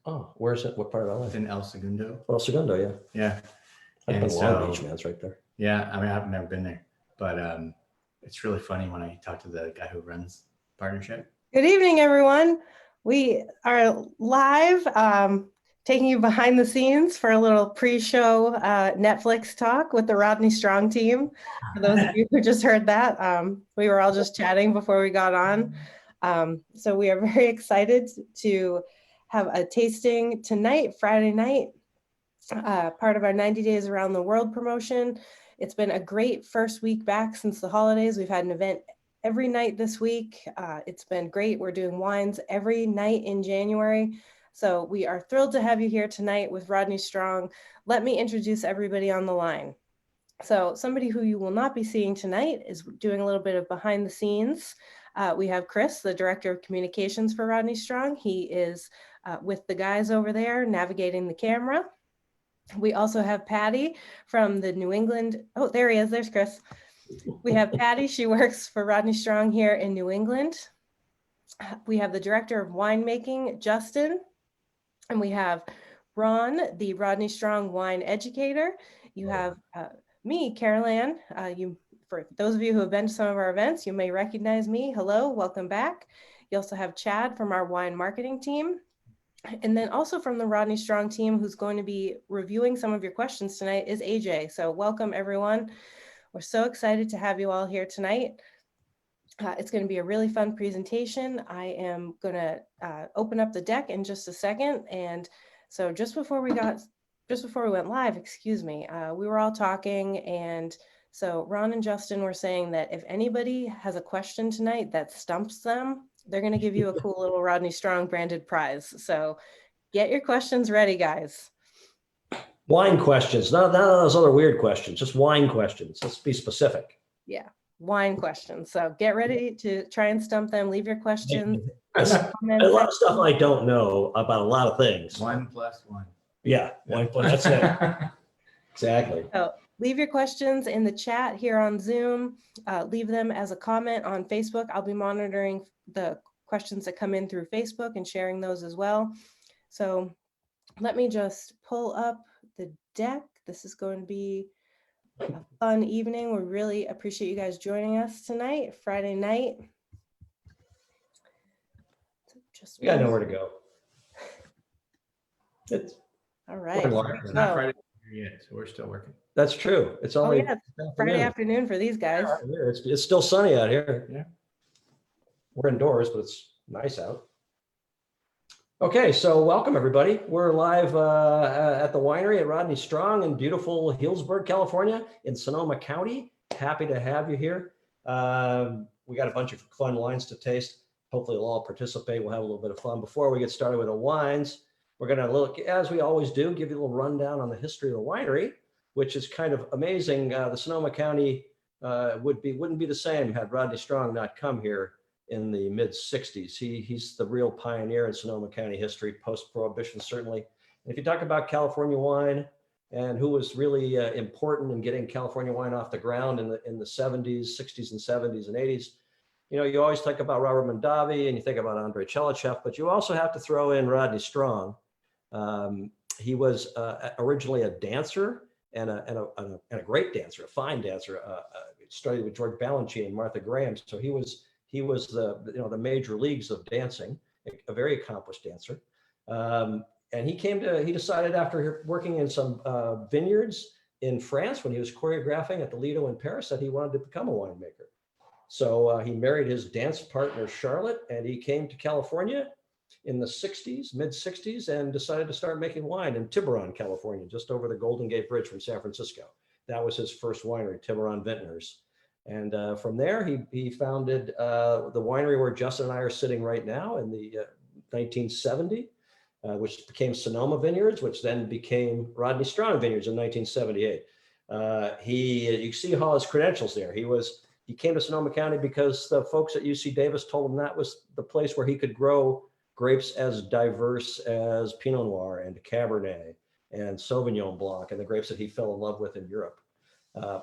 Oh, where's it? What part of LA? It's in El Segundo. El Segundo, yeah. Yeah. I've been to Long Beach, man. It's right there. Yeah, I mean, I've never been there, but it's really funny when I talk to the guy who runs the partnership. Good evening, everyone. We are live, taking you behind the scenes for a little pre-show Netflix talk with the Rodney Strong team. For those of you who just heard that, we were all just chatting before we got on. So we are very excited to have a tasting tonight, Friday night, part of our 90 Days Around the World promotion. It's been a great first week back since the holidays. We've had an event every night this week. It's been great. We're doing wines every night in January. So we are thrilled to have you here tonight with Rodney Strong. Let me introduce everybody on the line. So somebody who you will not be seeing tonight is doing a little bit of behind the scenes. We have Chris, the Director of Communications for Rodney Strong. He is with the guys over there navigating the camera. We also have Patty from the New England. Oh, there he is. There's Chris. We have Patty. She works for Rodney Strong here in New England. We have the Director of Winemaking, Justin. And we have Ron, the Rodney Strong wine educator. You have me, Carol Ann. For those of you who have been to some of our events, you may recognize me. Hello, welcome back. You also have Chad from our wine marketing team. And then also from the Rodney Strong team, who's going to be reviewing some of your questions tonight, is AJ. So welcome, everyone. We're so excited to have you all here tonight. It's going to be a really fun presentation. I am going to open up the deck in just a second. And so just before we went live, excuse me, we were all talking. And so Ron and Justin were saying that if anybody has a question tonight that stumps them, they're going to give you a cool little Rodney Strong branded prize. So get your questions ready, guys. Wine questions, none of those other weird questions, just wine questions. Let's be specific. Yeah, wine questions. So get ready to try and stump them. Leave your questions. A lot of stuff I don't know about a lot of things. 1 + 1. Yeah, wine plus, that's it. Exactly. So leave your questions in the chat here on Zoom. Leave them as a comment on Facebook. I'll be monitoring the questions that come in through Facebook and sharing those as well. So let me just pull up the deck. This is going to be a fun evening. We really appreciate you guys joining us tonight, Friday night. Just you gotta know where to go. It's all right. It's not Friday yet, so we're still working. That's true. It's only Friday afternoon for these guys. It's still sunny out here. Yeah. We're indoors, but it's nice out. Okay, so welcome everybody. We're live at the winery at Rodney Strong in beautiful Healdsburg, California in Sonoma County. Happy to have you here. We got a bunch of fun wines to taste. Hopefully you'll all participate. We'll have a little bit of fun. Before we get started with the wines, we're gonna look, as we always do, give you a little rundown on the history of the winery, which is kind of amazing. The Sonoma County wouldn't be the same had Rodney Strong not come here in the mid-60s. He's the real pioneer in Sonoma County history, post-prohibition certainly. And if you talk about California wine and who was really important in getting California wine off the ground in the 70s, 60s and 70s and 80s, you know, you always think about Robert Mondavi and you think about Andrei Chelichev, but you also have to throw in Rodney Strong. He was originally a dancer and a great dancer, a fine dancer. Studied with George Balanchine and Martha Graham, so he was the major leagues of dancing, a very accomplished dancer. And he decided after working in some vineyards in France when he was choreographing at the Lido in Paris that he wanted to become a winemaker. So he married his dance partner, Charlotte, and he came to California in the 60s, mid-60s, and decided to start making wine in Tiburon, California, just over the Golden Gate Bridge from San Francisco. That was his first winery, Tiburon Vintners. And from there, he founded the winery where Justin and I are sitting right now in the 1970, which became Sonoma Vineyards, which then became Rodney Strong Vineyards in 1978. You see all his credentials there. He came to Sonoma County because the folks at UC Davis told him that was the place where he could grow grapes as diverse as Pinot Noir and Cabernet and Sauvignon Blanc and the grapes that he fell in love with in Europe.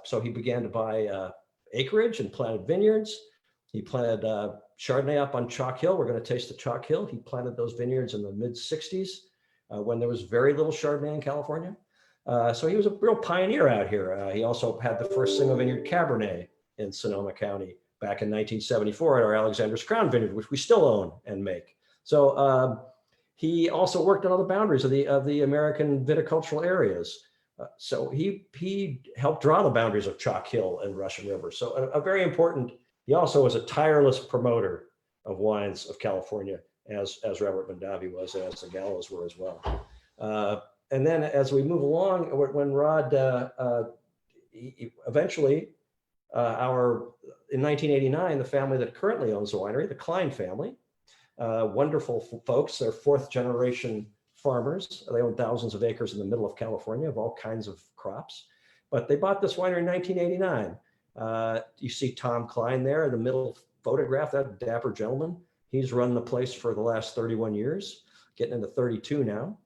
So he began to buy acreage and planted vineyards. He planted Chardonnay up on Chalk Hill. We're going to taste the Chalk Hill. He planted those vineyards in the mid 60s. when there was very little Chardonnay in California. So he was a real pioneer out here. He also had the first single vineyard Cabernet in Sonoma County back in 1974 at our Alexander's Crown Vineyard, which we still own and make. So he also worked on all the boundaries of the American viticultural areas. So he helped draw the boundaries of Chalk Hill and Russian River. So a very important, he also was a tireless promoter of wines of California, as Robert Mondavi was, as the Gallos were as well. And then as we move along, when Rod, eventually, in 1989, the family that currently owns the winery, the Klein family, wonderful folks, they're fourth generation farmers. They own thousands of acres in the middle of California of all kinds of crops. But they bought this winery in 1989. You see Tom Klein there in the middle photograph, that dapper gentleman. He's run the place for the last 31 years, getting into 32 now.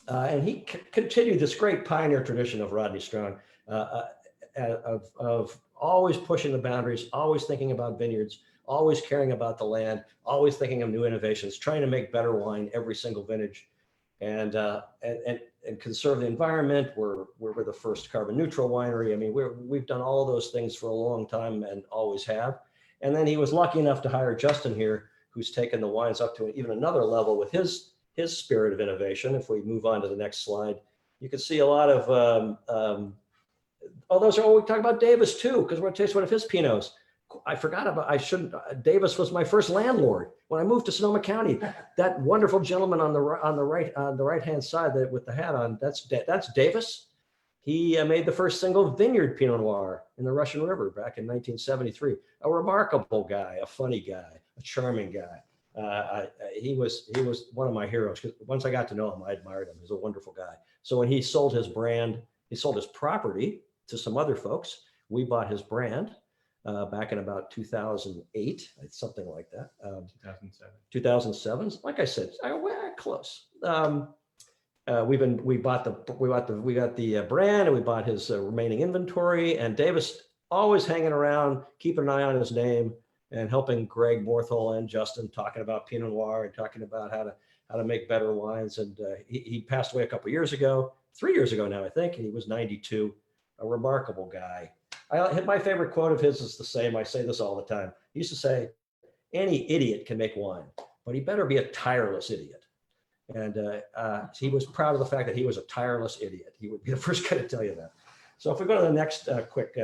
And he continued this great pioneer tradition of Rodney Strong, of always pushing the boundaries, always thinking about vineyards, always caring about the land, always thinking of new innovations, trying to make better wine every single vintage, and conserve the environment. We're the first carbon neutral winery. I mean, we've done all of those things for a long time and always have. And then he was lucky enough to hire Justin here, who's taken the wines up to even another level with his spirit of innovation. If we move on to the next slide, you can see a lot of, those are, we talk about Davis too, because we're gonna taste one of his Pinots. I forgot about, Davis was my first landlord. When I moved to Sonoma County, that wonderful gentleman on the right-hand side with the hat on, that's Davis. He made the first single vineyard Pinot Noir in the Russian River back in 1973. A remarkable guy, a funny guy, a charming guy. He was one of my heroes. Once I got to know him, I admired him. He was a wonderful guy. So when he sold his brand, he sold his property to some other folks. We bought his brand back in about 2008, something like that. 2007. 2007. Like I said, we're close. We got the brand, and we bought his remaining inventory. And Davis always hanging around, keeping an eye on his name, and helping Greg Morthal and Justin talking about Pinot Noir and talking about how to make better wines. And he passed away a couple of years ago, 3 years ago now, I think. He was 92. A remarkable guy. My favorite quote of his is the same. I say this all the time. He used to say, "Any idiot can make wine, but he better be a tireless idiot." And he was proud of the fact that he was a tireless idiot. He would be the first guy to tell you that. So if we go to the next quick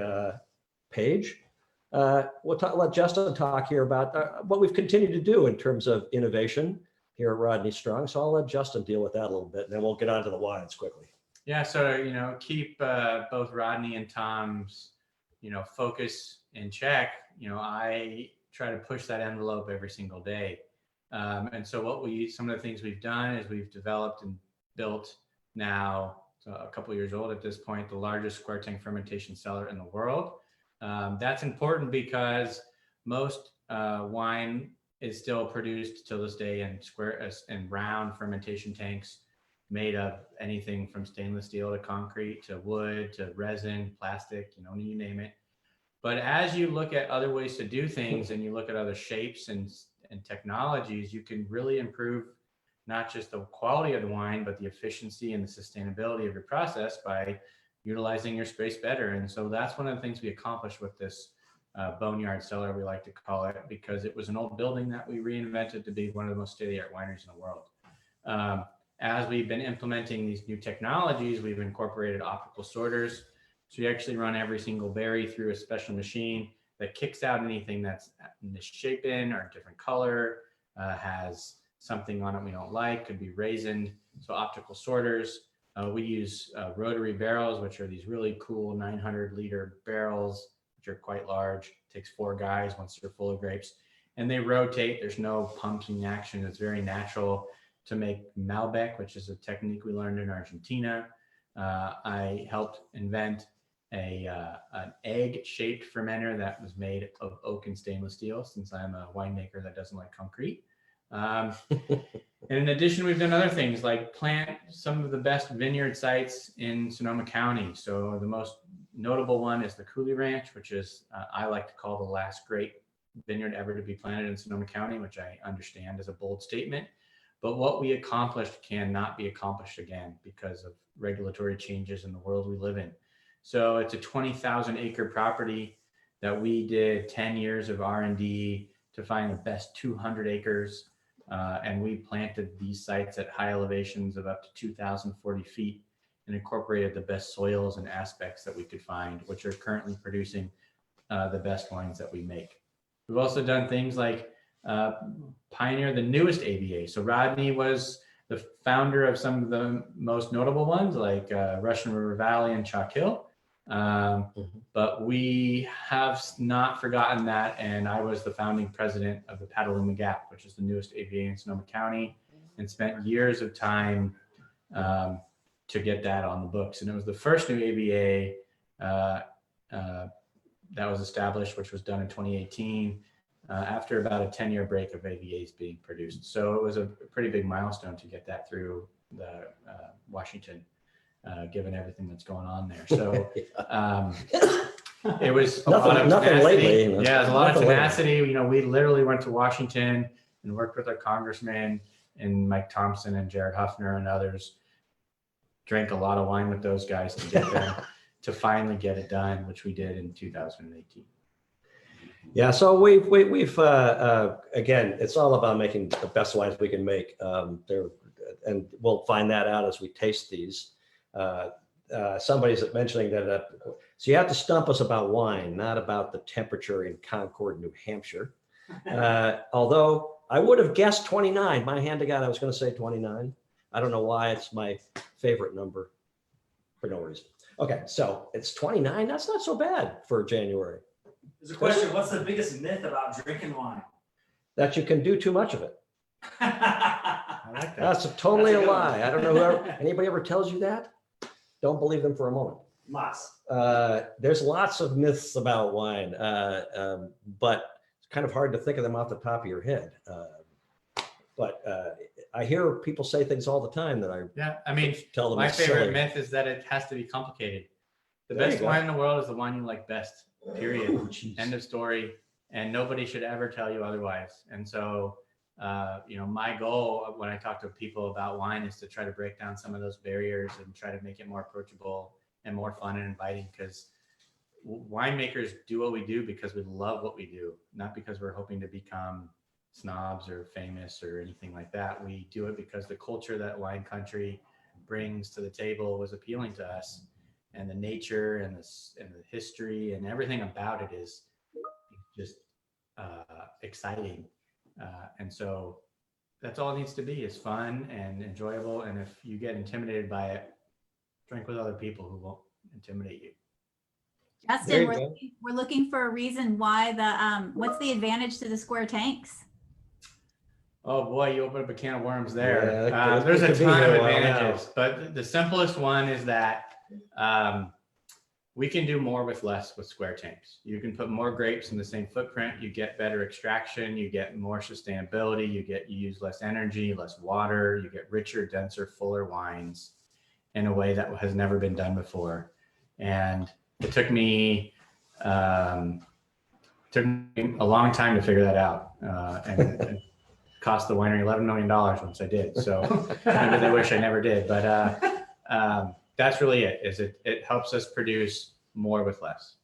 page, we'll let Justin talk here about what we've continued to do in terms of innovation here at Rodney Strong. So I'll let Justin deal with that a little bit, and then we'll get on to the wines quickly. Yeah, so keep both Rodney and Tom's focus in check. I try to push that envelope every single day. And so some of the things we've done is we've developed and built now, a couple of years old at this point, the largest square tank fermentation cellar in the world. That's important because most wine is still produced to this day in round fermentation tanks made of anything from stainless steel to concrete to wood to resin, plastic, you name it. But as you look at other ways to do things and you look at other shapes and technologies, you can really improve not just the quality of the wine, but the efficiency and the sustainability of your process by utilizing your space better. And so that's one of the things we accomplished with this boneyard cellar, we like to call it, because it was an old building that we reinvented to be one of the most state-of-the-art wineries in the world. As we've been implementing these new technologies, we've incorporated optical sorters. So you actually run every single berry through a special machine that kicks out anything that's misshapen or a different color, has something on it we don't like, could be raisined. So optical sorters. We use rotary barrels, which are these really cool 900-liter barrels, which are quite large. It takes 4 guys once they're full of grapes. And they rotate. There's no pumping action. It's very natural to make Malbec, which is a technique we learned in Argentina. I helped invent an egg-shaped fermenter that was made of oak and stainless steel, since I'm a winemaker that doesn't like concrete. And in addition, we've done other things like plant some of the best vineyard sites in Sonoma County. So the most notable one is the Cooley Ranch, which is, I like to call the last great vineyard ever to be planted in Sonoma County, which I understand is a bold statement. but what we accomplished cannot be accomplished again because of regulatory changes in the world we live in. So it's a 20,000 acre property that we did 10 years of R&D to find the best 200 acres. And we planted these sites at high elevations of up to 2,040 feet and incorporated the best soils and aspects that we could find, which are currently producing the best wines that we make. We've also done things like pioneer the newest AVA. So Rodney was the founder of some of the most notable ones like Russian River Valley and Chalk Hill. But we have not forgotten that. And I was the founding president of the Petaluma Gap, which is the newest AVA in Sonoma County, and spent years of time to get that on the books. And it was the first new AVA that was established, which was done in 2018, after about a 10-year break of AVAs being produced. So it was a pretty big milestone to get that through the Washington, given everything that's going on there. So it was a lot of tenacity. Lately. Yeah, there's a lot of tenacity. You know, we literally went to Washington and worked with our congressman and Mike Thompson and Jared Huffner and others. Drank a lot of wine with those guys to get there, to finally get it done, which we did in 2018. Yeah, so we've again, it's all about making the best wines we can make. And we'll find that out as we taste these. Somebody's mentioning that, so you have to stump us about wine, not about the temperature in Concord, New Hampshire. Although I would have guessed 29. My hand to God, I was going to say 29. I don't know why, it's my favorite number for no reason. Okay, so it's 29. That's not so bad for January. There's a question, what's the biggest myth about drinking wine? That you can do too much of it. I like that. That's totally That's a a good lie. I don't know anybody ever tells you that. Don't believe them for a moment. Lots. There's lots of myths about wine, but it's kind of hard to think of them off the top of your head. But I hear people say things all the time that I mean, tell them my it's favorite silly. myth is that it has to be complicated. The There you best go. wine in the world is the wine you like best, period. Oh, geez. End of story. And nobody should ever tell you otherwise. And so, you know, my goal when I talk to people about wine is to try to break down some of those barriers and try to make it more approachable and more fun and inviting, because winemakers do what we do because we love what we do, not because we're hoping to become snobs or famous or anything like that. We do it because the culture that wine country brings to the table was appealing to us, and the nature and the history and everything about it is just exciting. And so that's all it needs to be, is fun and enjoyable. And if you get intimidated by it, drink with other people who won't intimidate you. There Justin, you we're, go. we're looking for a reason why what's the advantage to the square tanks? Oh boy, you open up a can of worms there. Yeah, There's it a could be ton here of a while now. advantages, but the simplest one is that we can do more with less with square tanks. You can put more grapes in the same footprint. You get better extraction. You get more sustainability. You use less energy, less water. You get richer, denser, fuller wines in a way that has never been done before. And it took me a long time to figure that out, and cost the winery $11 million once I did. So maybe they wish I never did, but that's really it. It helps us produce more with less.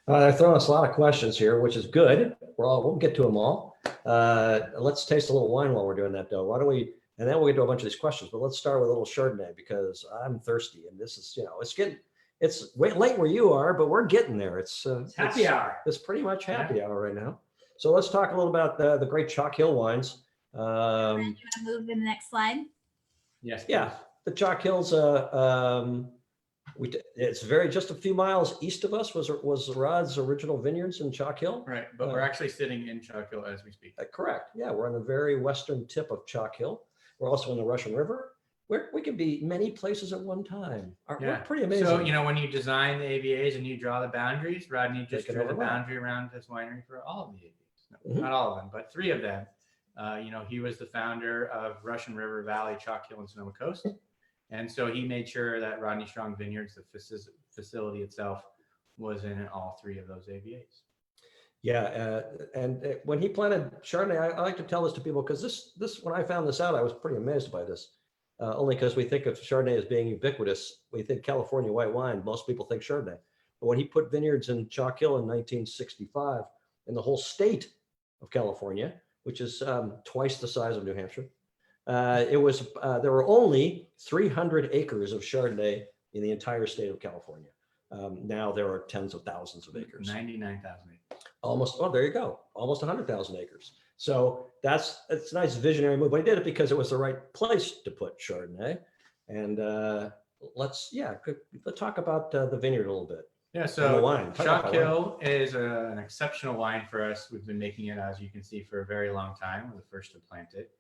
They're throwing us a lot of questions here, which is good. We'll get to them all. Let's taste a little wine while we're doing that, though. Why don't we? And then we'll get to a bunch of these questions. But let's start with a little Chardonnay, because I'm thirsty, and this is, it's way late where you are, but we're getting there. It's Happy hour. It's pretty much happy hour right now. So let's talk a little about the great Chalk Hill wines. You want to move to the next slide? Yes. Yeah, the Chalk Hills. It's just a few miles east of us was Rod's original vineyards in Chalk Hill. Right, but we're actually sitting in Chalk Hill as we speak. Correct. Yeah, we're on the very western tip of Chalk Hill. We're also in the Russian River. We can be many places at one time. We're pretty amazing. So, when you design the AVAs and you draw the boundaries, Rodney just can drew the overlap. boundary around his winery for all of the AVAs. No, Mhm. not all of them, but 3 of them. He was the founder of Russian River Valley, Chalk Hill, and Sonoma Coast. And so he made sure that Rodney Strong Vineyards, the facility itself, was in all 3 of those AVAs. Yeah, when he planted Chardonnay, I like to tell this to people because this when I found this out, I was pretty amazed by this. Only because we think of Chardonnay as being ubiquitous. We think California white wine. Most people think Chardonnay. But when he put vineyards in Chalk Hill in 1965, in the whole state of California, which is twice the size of New Hampshire, there were only 300 acres of Chardonnay in the entire state of California. Now there are tens of thousands of acres. 99,000 acres. Almost, oh, there you go. Almost 100,000 acres. So it's a nice visionary move. But he did it because it was the right place to put Chardonnay. And let's talk about the vineyard a little bit. Yeah, And the so wine. Talk about Chalk the wine. Hill is an exceptional wine for us. We've been making it, as you can see, for a very long time. We're the first to plant it.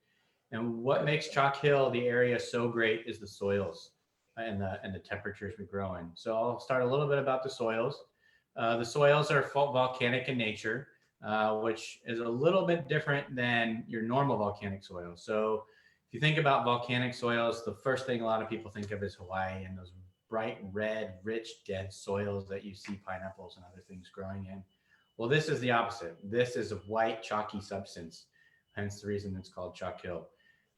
And what makes Chalk Hill, the area, so great is the soils and the temperatures we grow in. So I'll start a little bit about the soils. The soils are volcanic in nature, which is a little bit different than your normal volcanic soil. So if you think about volcanic soils, the first thing a lot of people think of is Hawaii and those bright red, rich, dense soils that you see pineapples and other things growing in. Well, this is the opposite. This is a white, chalky substance, hence the reason it's called Chalk Hill.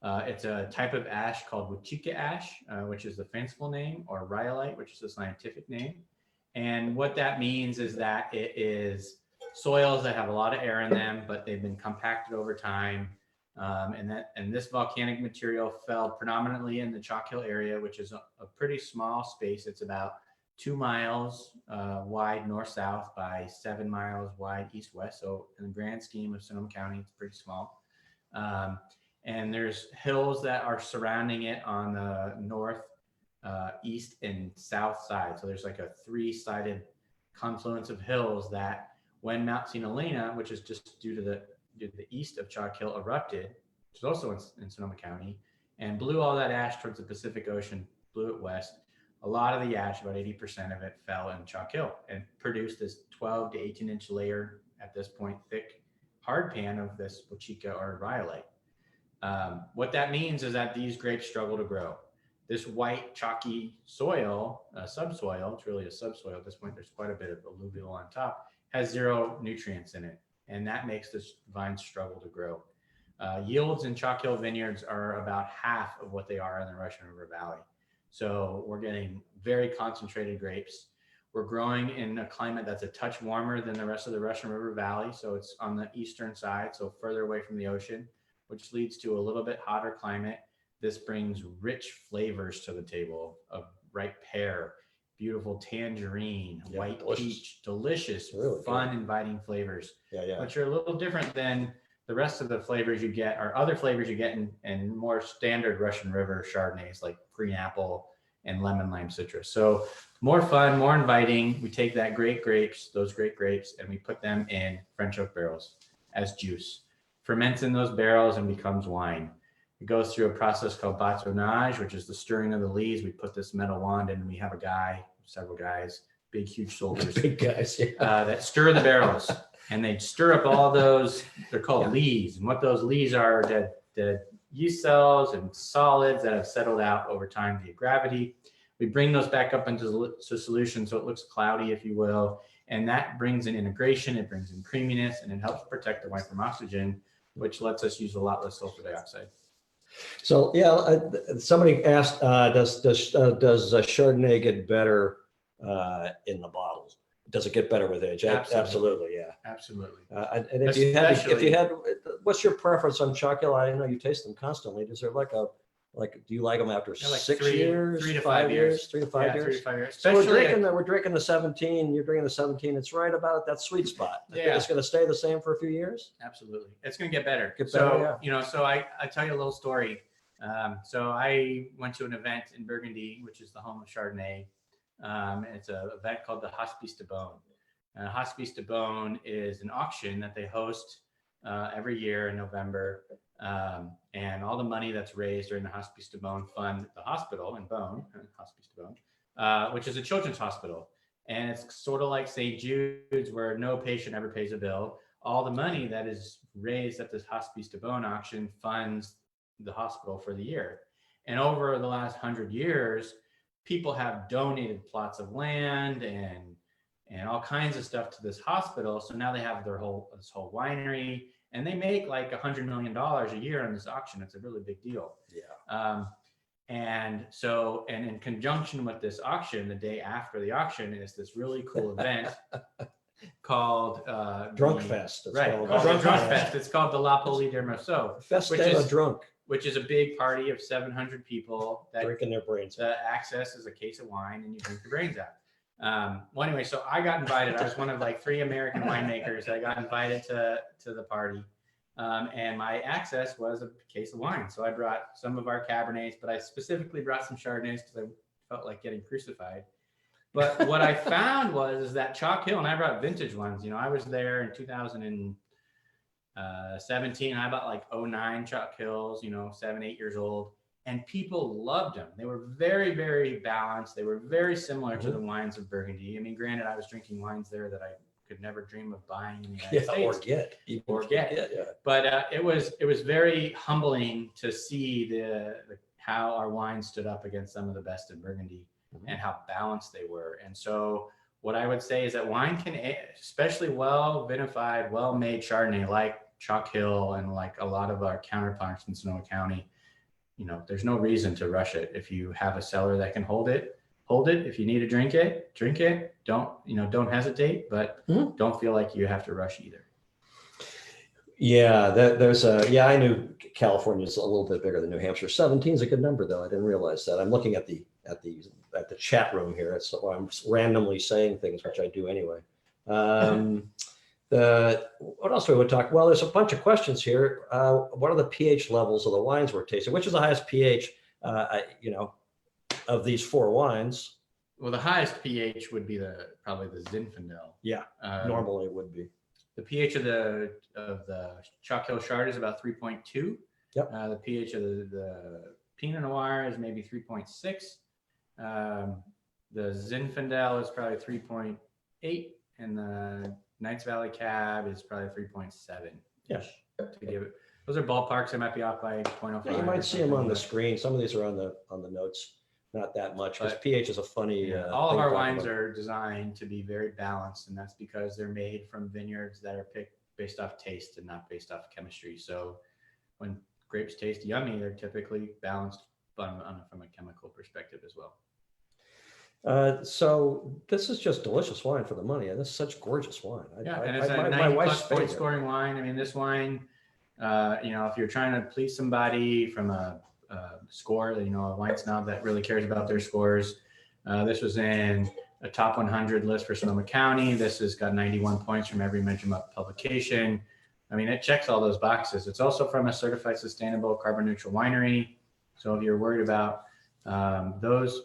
It's a type of ash called Huachica ash, which is the fanciful name, or rhyolite, which is the scientific name. And what that means is that it is soils that have a lot of air in them, but they've been compacted over time. And this volcanic material fell predominantly in the Chalk Hill area, which is a pretty small space. It's about 2 miles wide north-south by 7 miles wide east-west. So in the grand scheme of Sonoma County, it's pretty small. And there's hills that are surrounding it on the north, east, and south side. So there's like a 3-sided confluence of hills that when Mount St. Helena, which is just due to the east of Chalk Hill, erupted, which is also in Sonoma County, and blew all that ash towards the Pacific Ocean, blew it west. A lot of the ash, about 80% of it, fell in Chalk Hill and produced this 12 to 18-inch layer, at this point, thick hard pan of this Huachica or rhyolite. What that means is that these grapes struggle to grow. This white chalky soil, subsoil, it's really a subsoil at this point, there's quite a bit of alluvial on top, has 0 nutrients in it. And that makes this vine struggle to grow. Yields in Chalk Hill vineyards are about half of what they are in the Russian River Valley. So we're getting very concentrated grapes. We're growing in a climate that's a touch warmer than the rest of the Russian River Valley. So it's on the eastern side, so further away from the ocean, which leads to a little bit hotter climate. This brings rich flavors to the table of ripe pear, beautiful tangerine, white peach, delicious, really fun, inviting flavors, which are a little different than the rest of the flavors you get, or other flavors you get in more standard Russian River Chardonnays like green apple and lemon lime citrus. So more fun, more inviting. We take those great grapes, and we put them in French oak barrels as juice. Ferments in those barrels and becomes wine. It goes through a process called bâtonnage, which is the stirring of the lees. We put this metal wand in, and we have several guys, big, huge soldiers, big guys, that stir the barrels, and they stir up all those, they're called lees. And what those lees are dead yeast cells and solids that have settled out over time via gravity. We bring those back up into solution so it looks cloudy, if you will. And that brings in integration, it brings in creaminess, and it helps protect the wine from oxygen, which lets us use a lot less sulfur dioxide. So somebody asked, does Chardonnay get better in the bottle? Does it get better with age? Absolutely, yeah. Absolutely. And if you had, what's your preference on Chalk Hill? I know you taste them constantly. Is there do you like them after 6 years, 3 to 5 years, 3 to 5 years? 3 to 5 years. So we're drinking the 17. You're drinking the 17. It's right about that sweet spot. It's going to stay the same for a few years. Absolutely, it's going to get better. So I tell you a little story. So I went to an event in Burgundy, which is the home of Chardonnay. It's an event called the Hospice de Beaune. Hospice de Beaune is an auction that they host every year in November. And all the money that's raised during the Hospice de Beaune fund the hospital in Beaune, Hospice de Beaune, which is a children's hospital. And it's sort of like St. Jude's, where no patient ever pays a bill. All the money that is raised at this Hospice de Beaune auction funds the hospital for the year. And over the last 100 years, people have donated plots of land and and all kinds of stuff to this hospital. So now they have this whole winery, and they make like $100 million a year on this auction. It's a really big deal. Yeah. And in conjunction with this auction, the day after the auction is this really cool event called Drunk Fest. It's right, called. Drunk Fest. It's called the La Poli de Marceau, Fest which de la is Drunk. which is a big party of 700 people that Drinking their brains out. the access is a case of wine and you drink your brains out. Well, anyway, so I got invited. I was one of like 3 American winemakers that got invited to the party. And my access was a case of wine. So I brought some of our Cabernets, but I specifically brought some Chardonnays because I felt like getting crucified. But what I found was that Chalk Hill, and I brought vintage ones. You know, I was there in 2017. I bought like 09 Chalk Hills, you know, 7, 8 years old. And people loved them. They were very, very balanced. They were very similar to the wines of Burgundy. I mean, granted, I was drinking wines there that I could never dream of buying in the United States. Or get. Yeah. But it was very humbling to see how our wines stood up against some of the best in Burgundy and how balanced they were. And so what I would say is that wine can, especially well vinified, well made Chardonnay like Chalk Hill and like a lot of our counterparts in Sonoma County, you know, there's no reason to rush it. If you have a cellar that can hold it. If you need to drink it, drink it. Don't hesitate, but don't feel like you have to rush either. Yeah, I knew California's a little bit bigger than New Hampshire. 17 is a good number, though. I didn't realize that. I'm looking at the chat room here. So I'm randomly saying things, which I do anyway. What else do we want to talk? Well, there's a bunch of questions here. What are the pH levels of the wines we're tasting? Which is the highest pH, of these 4 wines? Well, the highest pH would be probably the Zinfandel. Yeah, normally it would be. The pH of the Chalk Hill Chard is about 3.2. Yep. The pH of the Pinot Noir is maybe 3.6. The Zinfandel is probably 3.8, and the Knights Valley Cab is probably 3.7. Yeah. To give it, those are ballparks. I might be off by 0.05. Yeah, you might see them on the screen. Some of these are on the notes. Not that much, because pH is a funny. All of our wines are designed to be very balanced, and that's because they're made from vineyards that are picked based off taste and not based off chemistry. So when grapes taste yummy, they're typically balanced from a chemical perspective as well. So this is just delicious wine for the money, and this is such gorgeous wine. And it's a 90+ point scoring wine. I mean, this wine, if you're trying to please somebody from a score, a wine snob that really cares about their scores, this was in a top 100 list for Sonoma County. This has got 91 points from every measurement publication. I mean, it checks all those boxes. It's also from a certified sustainable carbon neutral winery. So if you're worried about those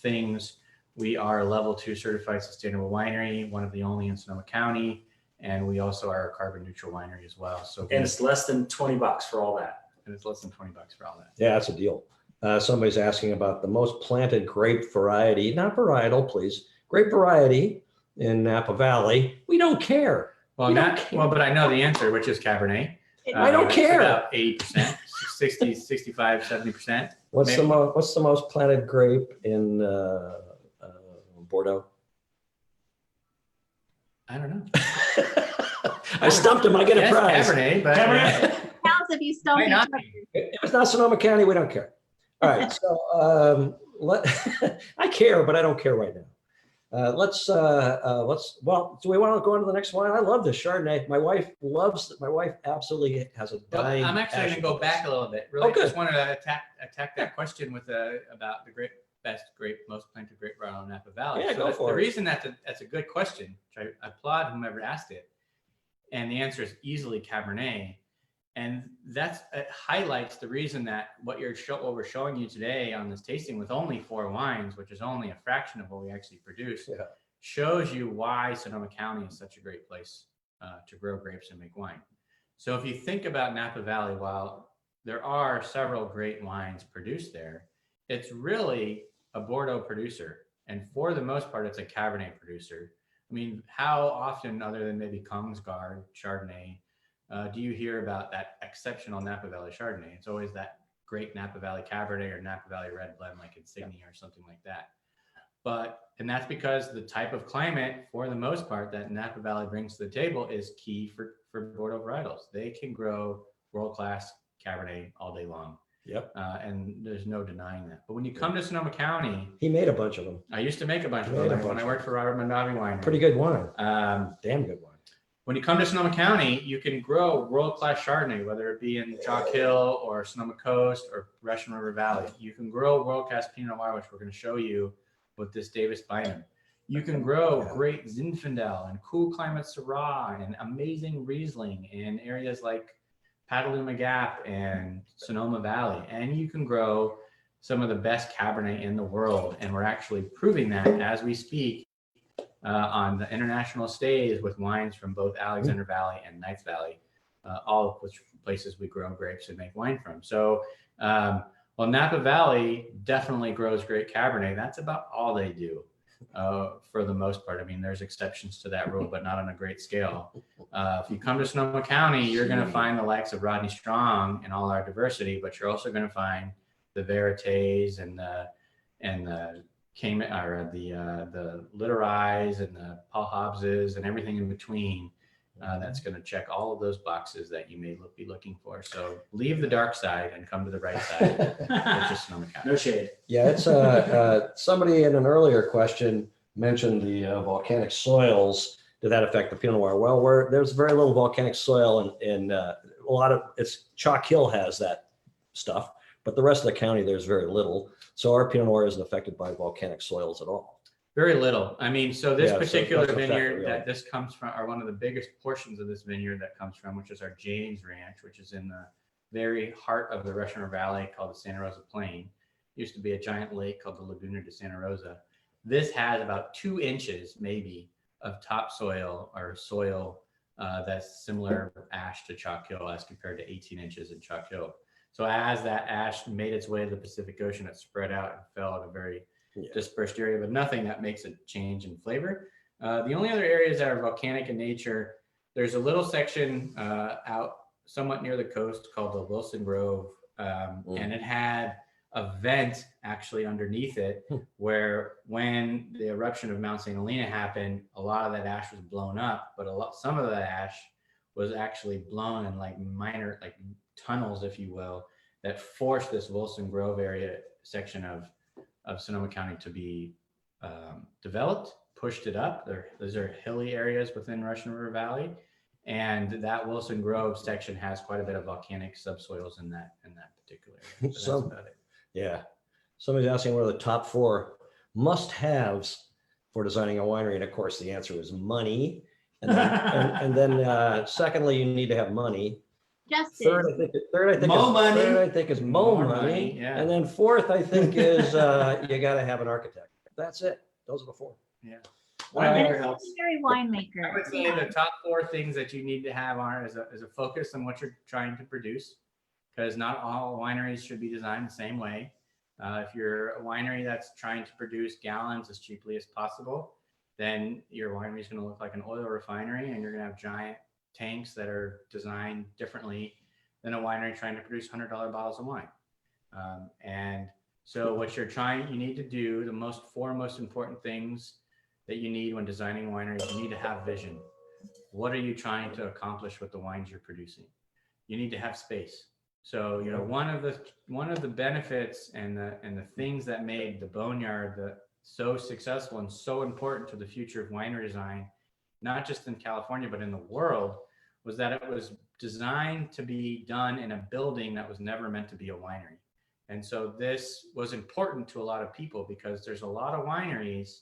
things, we are a level 2 certified sustainable winery, one of the only in Sonoma County. And we also are a carbon neutral winery as well. So and it's less than $20 for all that. And it's less than $20 for all that. Yeah, that's a deal. Somebody's asking about the most planted grape variety, not varietal, please. Grape variety in Napa Valley. We don't care. Well, but I know the answer, which is Cabernet. I don't care. About 80%, 60, 65, 70%. What's the most planted grape in Bordeaux? I don't know. I stumped him. I get a prize. Cabernet, but Cabernet. Counts if you stump each other. If it's not Sonoma County, we don't care. All right. So I care, but I don't care right now. Do we want to go on to the next wine? I love this Chardonnay. My wife absolutely has a dying. I'm actually going to go back a little bit. Really, just wanted to attack that question with about the most planted grape varietal in Napa Valley. Yeah, go for it. The reason that's a good question, which I applaud whomever asked it, and the answer is easily Cabernet. And it highlights the reason that what we're showing you today on this tasting with only 4 wines, which is only a fraction of what we actually produce, shows you why Sonoma County is such a great place to grow grapes and make wine. So if you think about Napa Valley, while there are several great wines produced there, it's really a Bordeaux producer. And for the most part, it's a Cabernet producer. I mean, how often, other than maybe Kongsgaard, Chardonnay, do you hear about that exceptional Napa Valley Chardonnay? It's always that great Napa Valley Cabernet or Napa Valley Red Blend like Insignia or something like that. And that's because the type of climate, for the most part, that Napa Valley brings to the table is key for Bordeaux varietals. They can grow world-class Cabernet all day long. Yep. And there's no denying that. But when you come to Sonoma County, He made a bunch of them. I used to make a bunch of Made a them bunch when I of worked for Robert Mondavi Winery. Pretty good wine. Damn good wine. When you come to Sonoma County, you can grow world-class Chardonnay, whether it be in Chalk Hill or Sonoma Coast or Russian River Valley. You can grow world-class Pinot Noir, which we're going to show you with this Davis Bynum. You can grow great Zinfandel and cool climate Syrah and amazing Riesling in areas like Petaluma Gap and Sonoma Valley. And you can grow some of the best Cabernet in the world. And we're actually proving that as we speak on the international stage with wines from both Alexander Valley and Knights Valley, all of which places we grow grapes and make wine from. So while Napa Valley definitely grows great Cabernet, that's about all they do. For the most part. I mean, there's exceptions to that rule, but not on a great scale. If you come to Sonoma County, you're going to find the likes of Rodney Strong and all our diversity, but you're also going to find the Verités and the Littorais and the Paul Hobbses and everything in between. That's going to check all of those boxes that you may be looking for. So leave the dark side and come to the right side, which is Sonoma County. No shade. Yeah, it's somebody in an earlier question mentioned the volcanic soils. Did that affect the Pinot Noir? Well, there's very little volcanic soil, and a lot of Chalk Hill has that stuff, but the rest of the county there's very little. So our Pinot Noir isn't affected by volcanic soils at all. Very little. I mean, so this particular doesn't affect it, vineyard really. that this comes from, or one of the biggest portions of this vineyard that comes from, which is our James Ranch, which is in the very heart of the Russian River Valley called the Santa Rosa Plain. Used to be a giant lake called the Laguna de Santa Rosa. This has about 2 inches maybe of topsoil or soil that's similar ash to Chalk Hill as compared to 18 inches in Chalk Hill. So as that ash made its way to the Pacific Ocean, it spread out and fell at a very dispersed area, but nothing that makes a change in flavor. The only other areas that are volcanic in nature, there's a little section out somewhat near the coast called the Wilson Grove, and it had a vent actually underneath it where when the eruption of Mount St. Helena happened, a lot of that ash was blown up, but some of that ash was actually blown in like minor, like tunnels, if you will, that forced this Wilson Grove area section of Sonoma County to be developed, pushed it up. Those are hilly areas within Russian River Valley. And that Wilson Grove section has quite a bit of volcanic subsoils in that particular area. So that's about it. Yeah. Somebody's asking what are the top 4 must-haves for designing a winery. And of course, the answer is money. And then secondly, you need to have money. Third, I think is more money. Yeah. And then fourth, I think is you got to have an architect. That's it. Those are the 4. Yeah. Winemaker I winemaker. would say the top 4 things that you need to have are is a focus on what you're trying to produce, because not all wineries should be designed the same way. If you're a winery that's trying to produce gallons as cheaply as possible, then your winery is going to look like an oil refinery, and you're going to have giant tanks that are designed differently than a winery trying to produce $100 bottles of wine. And so what you need to do, the 4 most important things that you need when designing a winery is you need to have vision. What are you trying to accomplish with the wines you're producing? You need to have space. So, one of the benefits and the things that made the Boneyard so successful and so important to the future of winery design, not just in California, but in the world, was that it was designed to be done in a building that was never meant to be a winery. And so this was important to a lot of people because there's a lot of wineries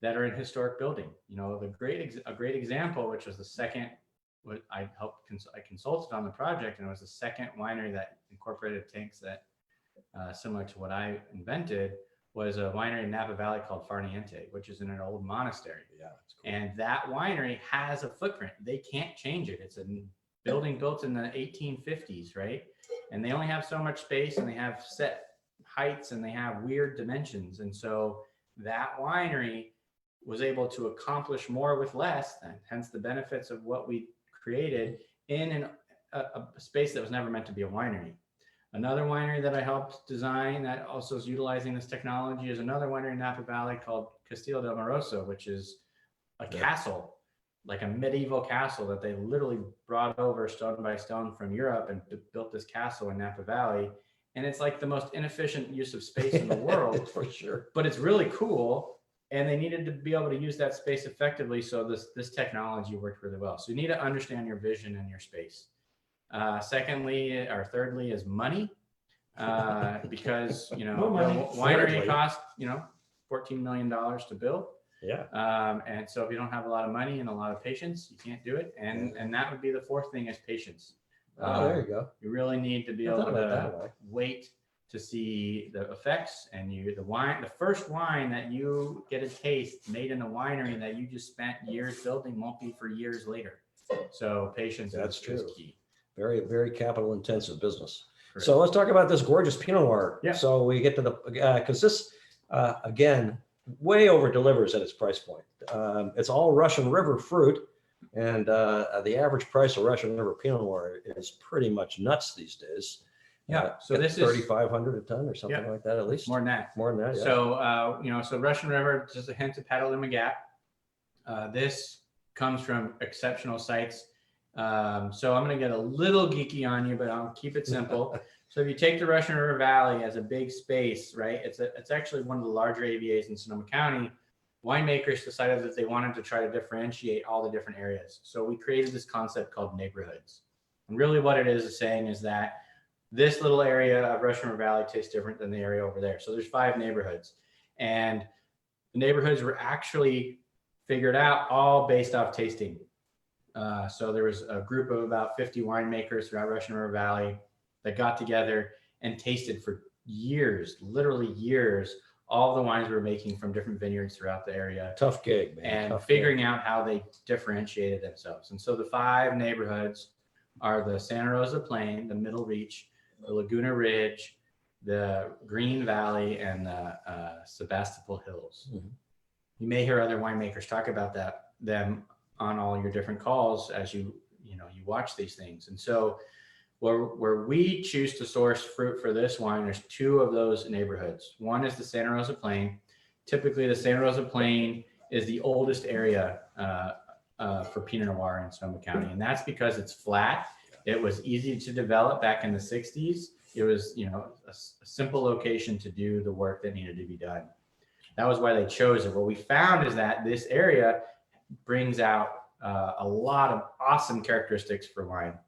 that are in historic building. A great example, which was the second, I consulted on the project, and it was the second winery that incorporated tanks that similar to what I invented, was a winery in Napa Valley called Farniente, which is in an old monastery. Yeah, that's cool. And that winery has a footprint. They can't change it. It's a building built in the 1850s, right? And they only have so much space, and they have set heights, and they have weird dimensions. And so that winery was able to accomplish more with less, and hence the benefits of what we created in a space that was never meant to be a winery. Another winery that I helped design that also is utilizing this technology is another winery in Napa Valley called Castillo del Moroso, which is a castle, like a medieval castle that they literally brought over stone by stone from Europe and built this castle in Napa Valley. And it's like the most inefficient use of space in the world, For sure. but it's really cool. And they needed to be able to use that space effectively. So this technology worked really well. So you need to understand your vision and your space. Secondly, or thirdly is money, because, you know, the winery cost, you know, $14 million to build. Yeah. And so if you don't have a lot of money and a lot of patience, you can't do it. And that would be the fourth thing is patience. Oh, there you go. You really need to be I able thought about it to that way. wait to see the effects, and the first wine that you get a taste made in a winery that you just spent years building won't be for years later. So patience That's is true. key. Very, very capital intensive business. Correct. So let's talk about this gorgeous Pinot Noir. Yeah. So we get to the, because this, again, way over delivers at its price point. It's all Russian River fruit. And the average price of Russian River Pinot Noir is pretty much nuts these days. Yeah. So this is 3,500 a ton or something like that, at least. more than that. More than that. Yeah. So, you know, so Russian River, just a hint of Petaluma Gap. This comes from exceptional sites. So I'm going to get a little geeky on you, but I'll keep it simple. So if you take the Russian River Valley as a big space, right, it's actually one of the larger AVAs in Sonoma County. Winemakers decided that they wanted to try to differentiate all the different areas. So we created this concept called neighborhoods. And really what it is saying is that this little area of Russian River Valley tastes different than the area over there. So there's 5 neighborhoods. And the neighborhoods were actually figured out all based off tasting. So there was a group of about 50 winemakers throughout Russian River Valley that got together and tasted for years, literally years, all the wines we were making from different vineyards throughout the area. Tough gig, man. And Tough figuring gig. out how they differentiated themselves. And so the 5 neighborhoods are the Santa Rosa Plain, the Middle Reach, the Laguna Ridge, the Green Valley, and the Sebastopol Hills. Mhm. You may hear other winemakers talk about them on all your different calls as you watch these things. And so where we choose to source fruit for this wine, there's 2 of those neighborhoods. One is the Santa Rosa Plain. Typically, the Santa Rosa Plain is the oldest area for Pinot Noir in Sonoma County, and that's because it's flat. It was easy to develop back in the 60s. It was, you know, a simple location to do the work that needed to be done. That was why they chose it. What we found is that this area brings out a lot of awesome characteristics for wine,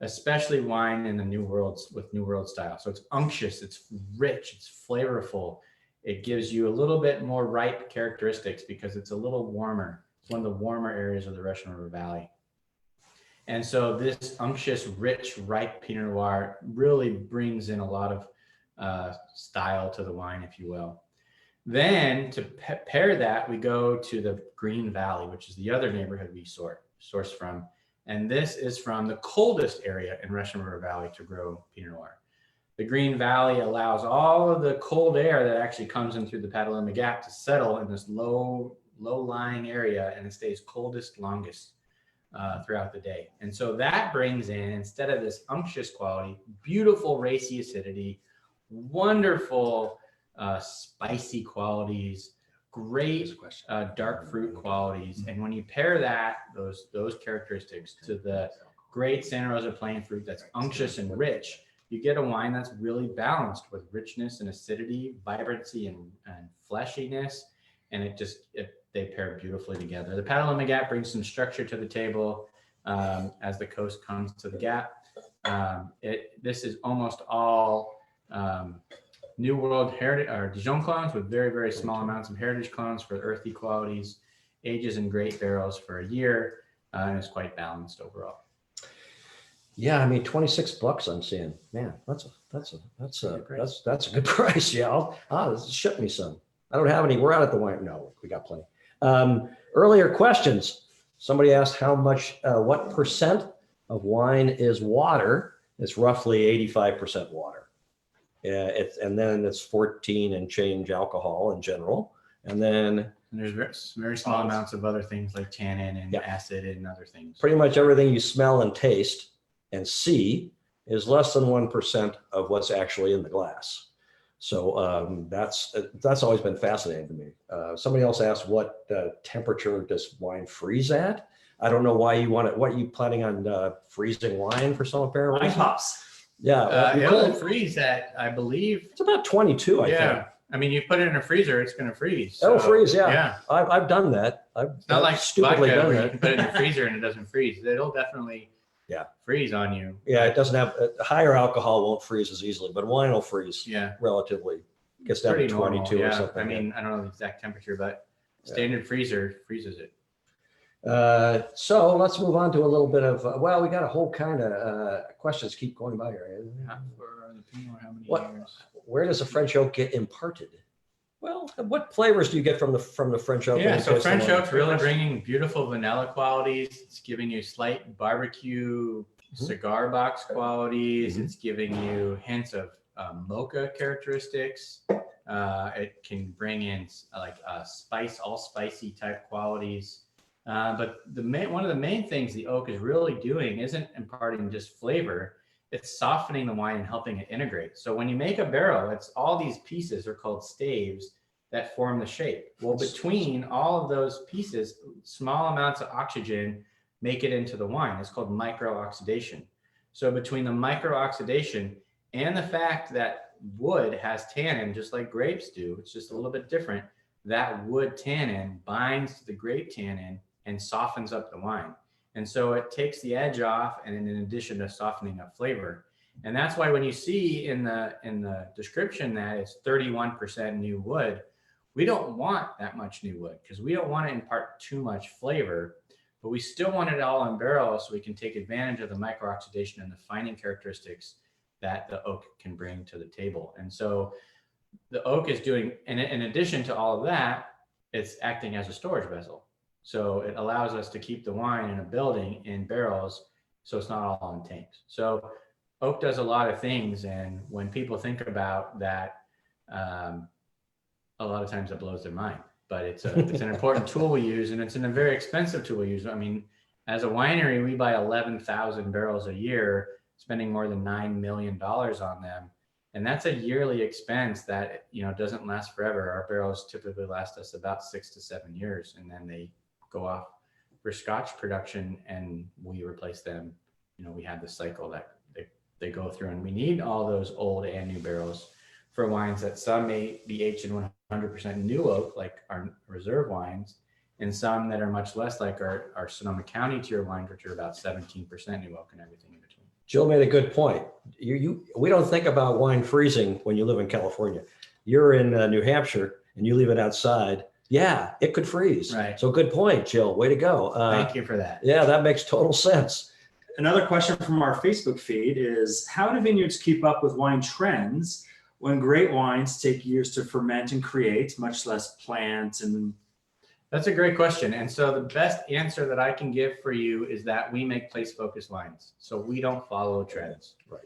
especially wine in the New World with New World style. So it's unctuous, it's rich, it's flavorful. It gives you a little bit more ripe characteristics because it's a little warmer. It's one of the warmer areas of the Russian River Valley. And so this unctuous, rich, ripe Pinot Noir really brings in a lot of style to the wine, if you will. Then to pair that, we go to the Green Valley, which is the other neighborhood we source from. And this is from the coldest area in Russian River Valley to grow Pinot Noir. The Green Valley allows all of the cold air that actually comes in through the Petaluma Gap to settle in this low-lying area, and it stays coldest longest throughout the day. And so that brings in, instead of this unctuous quality, beautiful racy acidity, wonderful spicy qualities, great dark fruit qualities. And when you pair those characteristics to the great Santa Rosa Plain fruit that's unctuous and rich, you get a wine that's really balanced with richness and acidity, vibrancy and fleshiness. And they pair beautifully together. The Petaluma Gap brings some structure to the table as the coast comes to the gap. This is almost all New World heritage or Dijon clones with very, very small amounts of heritage clones for earthy qualities, ages in great barrels for a year, and it's quite balanced overall. Yeah, I mean, $26 I'm seeing. Man, that's a good price. Yeah, ship me some. I don't have any. We're out at the wine. No, we got plenty. Earlier questions. Somebody asked how much, what percent of wine is water? It's roughly 85% water. And then it's 14 and change alcohol in general. And then there's very small amounts of other things like tannin and acid and other things. Pretty much everything you smell and taste and see is less than 1% of what's actually in the glass. So that's always been fascinating to me. Somebody else asked, what temperature does wine freeze at? I don't know why you want it. What are you planning on freezing wine for some apparent Wine reason? pops. Yeah, well, It'll freeze at, I believe. it's about 22, I think. I mean, you put it in a freezer, it's going to freeze. It'll So, freeze, yeah. Yeah. I've done that. It's not I've like stupidly vodka done where you that. can put it in the freezer and it doesn't freeze. It'll definitely freeze on you. Yeah, it doesn't have higher alcohol won't freeze as easily, but wine will freeze Yeah. relatively. Gets down to Pretty 22 normal, or something. I mean, I don't know the exact temperature, but standard freezer freezes it. So let's move on to a little bit of, well, we got a whole kind of questions keep going by here. For the Pinot Noir, how many What- years? Where does the French oak get imparted? Well, what flavors do you get from the French oak? when Yeah, you so taste the French wine? oak's really bringing beautiful vanilla qualities. It's giving you slight barbecue cigar box qualities. Mhm. It's giving you hints of mocha characteristics. It can bring in all spicy type qualities. But one of the main things the oak is really doing isn't imparting just flavor. It's softening the wine and helping it integrate. So when you make a barrel, it's all these pieces are called staves that form the shape. Well, between all of those pieces, small amounts of oxygen make it into the wine. It's called micro-oxidation. So between the micro-oxidation and the fact that wood has tannin, just like grapes do, it's just a little bit different, that wood tannin binds to the grape tannin and softens up the wine. And so it takes the edge off, and in addition to softening up flavor. And that's why when you see in the description that it's 31% new wood, we don't want that much new wood because we don't want to impart too much flavor, but we still want it all in barrel so we can take advantage of the micro-oxidation and the fining characteristics that the oak can bring to the table. And so the oak is doing, and in addition to all of that, it's acting as a storage vessel. So it allows us to keep the wine in a building in barrels, so it's not all in tanks. So oak does a lot of things, and when people think about that, a lot of times it blows their mind. But it's an important tool we use, and it's a very expensive tool we use. I mean, as a winery, we buy 11,000 barrels a year, spending more than $9 million on them. And that's a yearly expense that, doesn't last forever. Our barrels typically last us about 6 to 7 years, and then they go off for Scotch production and we replace them. We have the cycle that they go through, and we need all those old and new barrels for wines that some may be aged in 100% new oak, like our reserve wines, and some that are much less, like our Sonoma County tier wines, which are about 17% new oak and everything in between. Jill made a good point. We don't think about wine freezing when you live in California. You're in New Hampshire and you leave it outside. Yeah, it could freeze. Right. So good point, Jill. Way to go. Thank you for that. Yeah, that makes total sense. Another question from our Facebook feed is, how do vineyards keep up with wine trends when great wines take years to ferment and create, much less plant? And That's a great question. And so the best answer that I can give for you is that we make place-focused wines. So we don't follow trends. Right.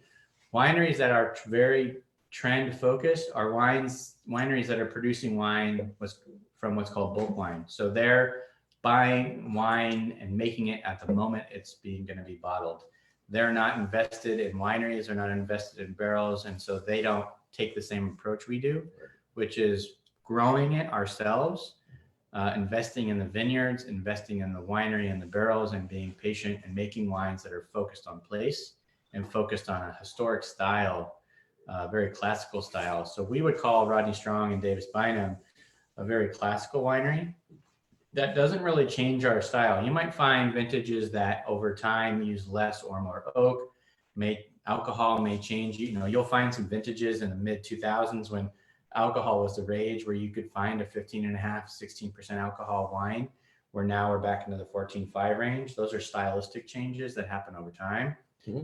Wineries that are very trend-focused are wineries that are producing wine from what's called bulk wine. So they're buying wine and making it at the moment it's going to be bottled. They're not invested in wineries, they're not invested in barrels, and so they don't take the same approach we do, which is growing it ourselves, investing in the vineyards, investing in the winery and the barrels, and being patient and making wines that are focused on place and focused on a historic style, very classical style. So we would call Rodney Strong and Davis Bynum a very classical winery that doesn't really change our style. You might find vintages that over time use less or more oak. Alcohol may change. You'll find some vintages in the mid 2000s when alcohol was the rage, where you could find a 15.5, 16% alcohol wine, where now we're back into the 14.5 range. Those are stylistic changes that happen over time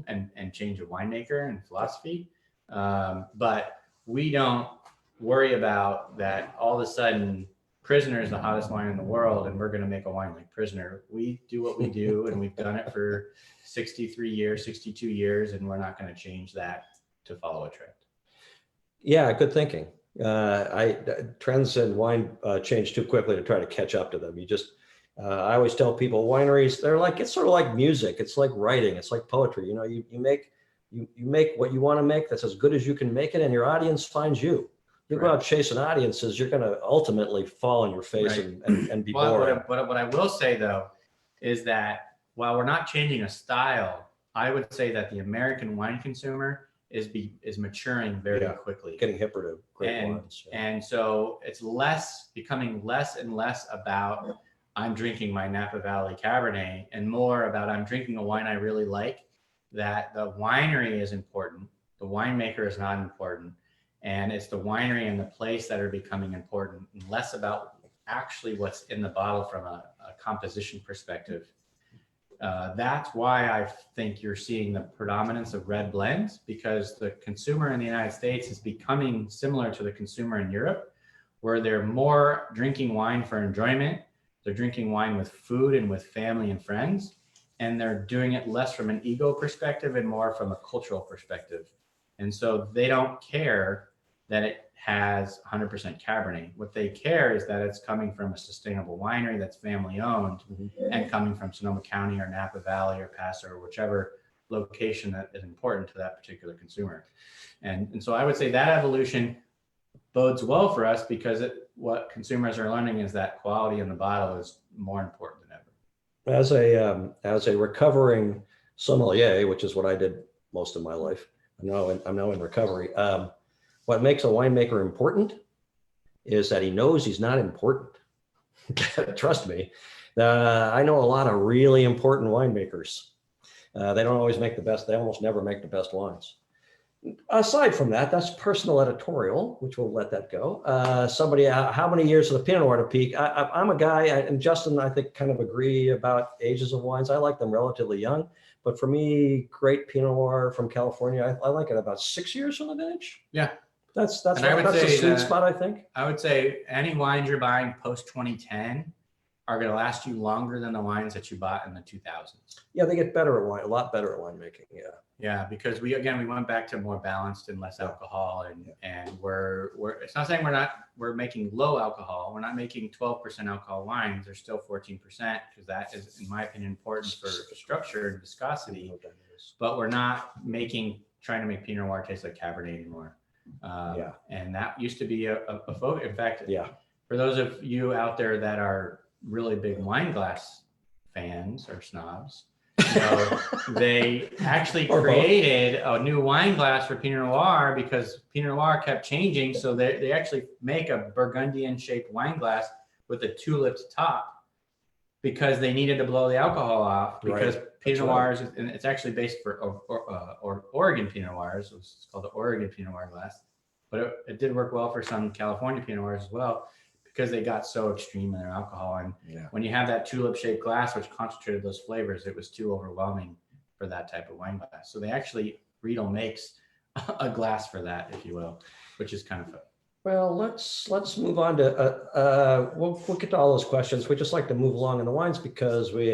and change of winemaker and philosophy. But we don't worry about that all of a sudden Prisoner is the hottest wine in the world and we're going to make a wine like Prisoner. We do what we do, and we've done it for 63 years, 62 years, and we're not going to change that to follow a trend. Yeah, good thinking. Trends in wine change too quickly to try to catch up to them. I always tell people wineries, it's sort of like music. It's like writing. It's like poetry. You make You make what you want to make that's as good as you can make it, and your audience finds you. You go out chasing audiences, you're going to ultimately fall on your face and be bored. What I will say though is that while we're not changing a style, I would say that the American wine consumer is maturing very quickly, getting hipper to great wines. And so it's becoming less and less about I'm drinking my Napa Valley Cabernet, and more about I'm drinking a wine I really like. That the winery is important, the winemaker is not important, and it's the winery and the place that are becoming important, and less about actually what's in the bottle from a composition perspective. That's why I think you're seeing the predominance of red blends, because the consumer in the United States is becoming similar to the consumer in Europe, where they're more drinking wine for enjoyment. They're drinking wine with food and with family and friends, and they're doing it less from an ego perspective and more from a cultural perspective. And so they don't care that it has 100% Cabernet. What they care is that it's coming from a sustainable winery that's family owned and coming from Sonoma County or Napa Valley or Paso or whichever location that is important to that particular consumer. And so I would say that evolution bodes well for us, because what consumers are learning is that quality in the bottle is more important than ever. As a recovering sommelier, which is what I did most of my life, I'm now in recovery. What makes a winemaker important is that he knows he's not important. Trust me. I know a lot of really important winemakers. They don't always make the best. They almost never make the best wines. Aside from that, that's personal editorial, which we'll let that go. How many years of the Pinot Noir to peak? I'm a guy, and Justin, I think, kind of agree about ages of wines. I like them relatively young, but for me, great Pinot Noir from California, I like it about 6 years from the vintage. Yeah. That's the sweet spot, I think. I would say any wines you're buying post 2010 are going to last you longer than the wines that you bought in the 2000s. Yeah, they get better at wine, a lot better at winemaking. Yeah. Yeah, because we went back to more balanced and less alcohol, and we're it's not saying we're making low alcohol. We're not making 12% alcohol wines. They're still 14%, because that is, in my opinion, important for structure and viscosity. But we're not trying to make Pinot Noir taste like Cabernet anymore. And that used to be a focus. In fact, for those of you out there that are really big wine glass fans or snobs, they actually created a new wine glass for Pinot Noir, because Pinot Noir kept changing. So they actually make a Burgundian shaped wine glass with a tulipped top, because they needed to blow the alcohol off, because Pinot Noirs, and it's actually based for Oregon Pinot Noirs. It's called the Oregon Pinot Noir glass, but it did work well for some California Pinot Noirs as well, because they got so extreme in their alcohol. And when you have that tulip-shaped glass, which concentrated those flavors, it was too overwhelming for that type of wine glass. So Riedel makes a glass for that, if you will, which is kind of fun. Well, let's move on to we'll get to all those questions. We just like to move along in the wines, because we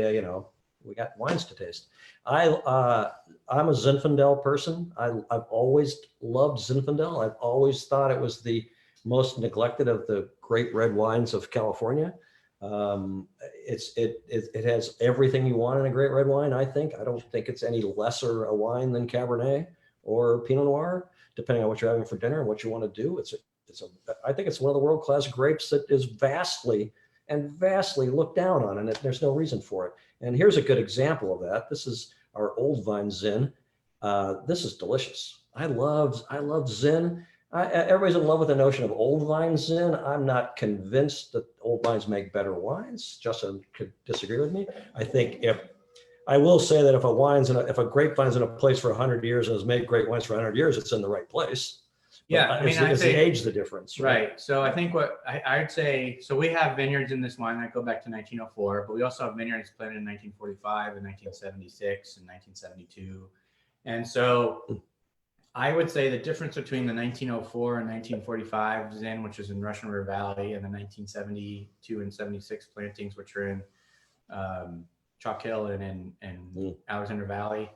got wines to taste. I'm a Zinfandel person. I've always loved Zinfandel. I've always thought it was the most neglected of the great red wines of California. It has everything you want in a great red wine, I think. I don't think it's any lesser a wine than Cabernet or Pinot Noir, depending on what you're having for dinner and what you want to do. I think it's one of the world-class grapes that is vastly looked down on, and there's no reason for it. And here's a good example of that. This is our Old Vine Zin. This is delicious. I love Zin. Everybody's in love with the notion of Old Vine Zin. I'm not convinced that Old Vines make better wines. Justin could disagree with me. I will say that if a grapevine's in a place for 100 years and has made great wines for 100 years, it's in the right place. Yeah, Is the age the difference? Right. So I think what I'd say, so we have vineyards in this wine that go back to 1904, but we also have vineyards planted in 1945 and 1976 and 1972. And so I would say the difference between the 1904 and 1945 Zin, which is in Russian River Valley, and the 1972 and 76 plantings, which are in Chalk Hill and in Alexander Valley,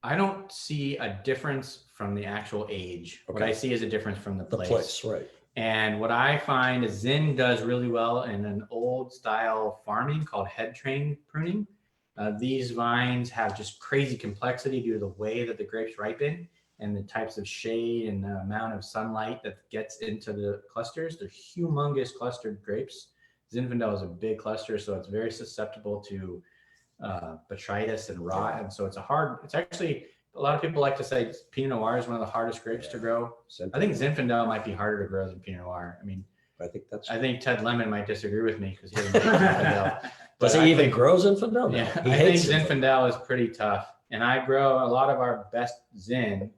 I don't see a difference from the actual age. Okay. What I see is a difference from the place. The place, right. And what I find is Zin does really well in an old style farming called head train pruning. These vines have just crazy complexity due to the way that the grapes ripen and the types of shade and the amount of sunlight that gets into the clusters. They're humongous clustered grapes. Zinfandel is a big cluster, so it's very susceptible to botrytis and rot. And so it's actually, a lot of people like to say Pinot Noir is one of the hardest grapes to grow. I think Zinfandel might be harder to grow than Pinot Noir. I mean, I think Ted Lemon might disagree with me because he doesn't like Zinfandel. Does he even grow Zinfandel? No, Yeah, he I think hates Zinfandel is pretty tough. And I grow a lot of our best Zin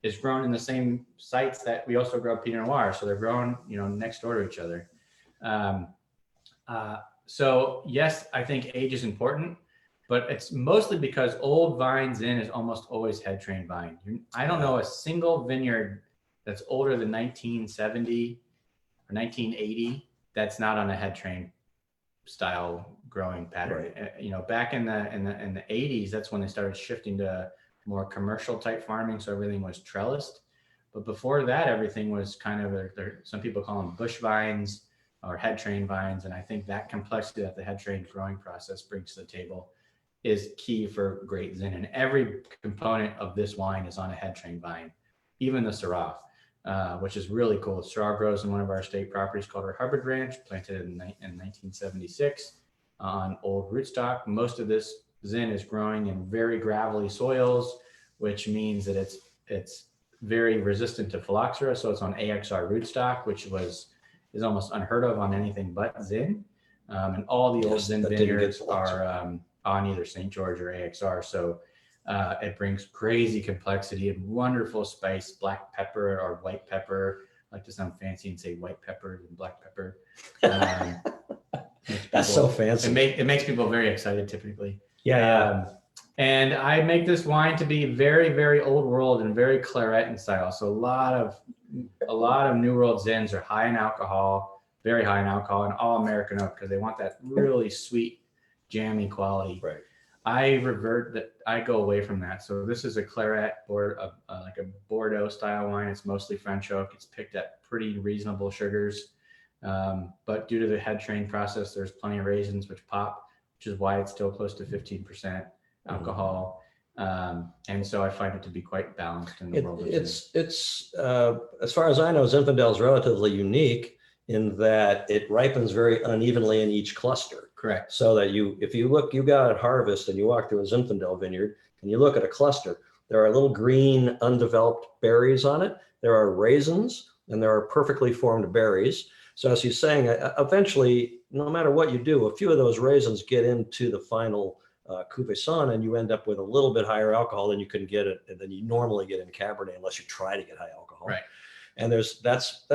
is grown in the same sites that we also grow Pinot Noir. So they're grown, next door to each other. So yes, I think age is important, but it's mostly because old vine Zin is almost always head trained vine. I don't know a single vineyard that's older than 1970 or 1980 that's not on a head trained style growing pattern. Right. Back in the 80s, that's when they started shifting to more commercial type farming, so everything was trellised. But before that, everything was kind of some people call them bush vines or head trained vines, and I think that complexity that the head trained growing process brings to the table is key for great Zin. And every component of this wine is on a head trained vine, even the Syrah. Which is really cool. Syrah grows in one of our state properties called our Hubbard Ranch, planted in 1976 on old rootstock. Most of this Zin is growing in very gravelly soils, which means that it's very resistant to phylloxera. So it's on AXR rootstock, which is almost unheard of on anything but Zin. And all the old Zin vineyards are on either St. George or AXR. So it brings crazy complexity and wonderful spice, black pepper or white pepper. I like to sound fancy and say white pepper and black pepper. That's so fancy. It makes people very excited typically. Yeah. And I make this wine to be very, very old world and very claret in style. So a lot of New World Zins are high in alcohol, very high in alcohol, and all American oak because they want that really sweet, jammy quality. Right. I go away from that. So this is a claret or like a Bordeaux style wine. It's mostly French oak. It's picked at pretty reasonable sugars. But due to the head train process, there's plenty of raisins which pop, which is why it's still close to 15% alcohol. And so I find it to be quite balanced in the world. It's as far as I know, Zinfandel is relatively unique in that it ripens very unevenly in each cluster. Correct. So that if you look, you got at harvest and you walk through a Zinfandel vineyard and you look at a cluster, there are little green undeveloped berries on it. There are raisins and there are perfectly formed berries. So as he's saying, eventually, no matter what you do, a few of those raisins get into the final Cuvée Son, and you end up with a little bit higher alcohol than you can get it than you normally get in Cabernet, unless you try to get high alcohol. Right. And that's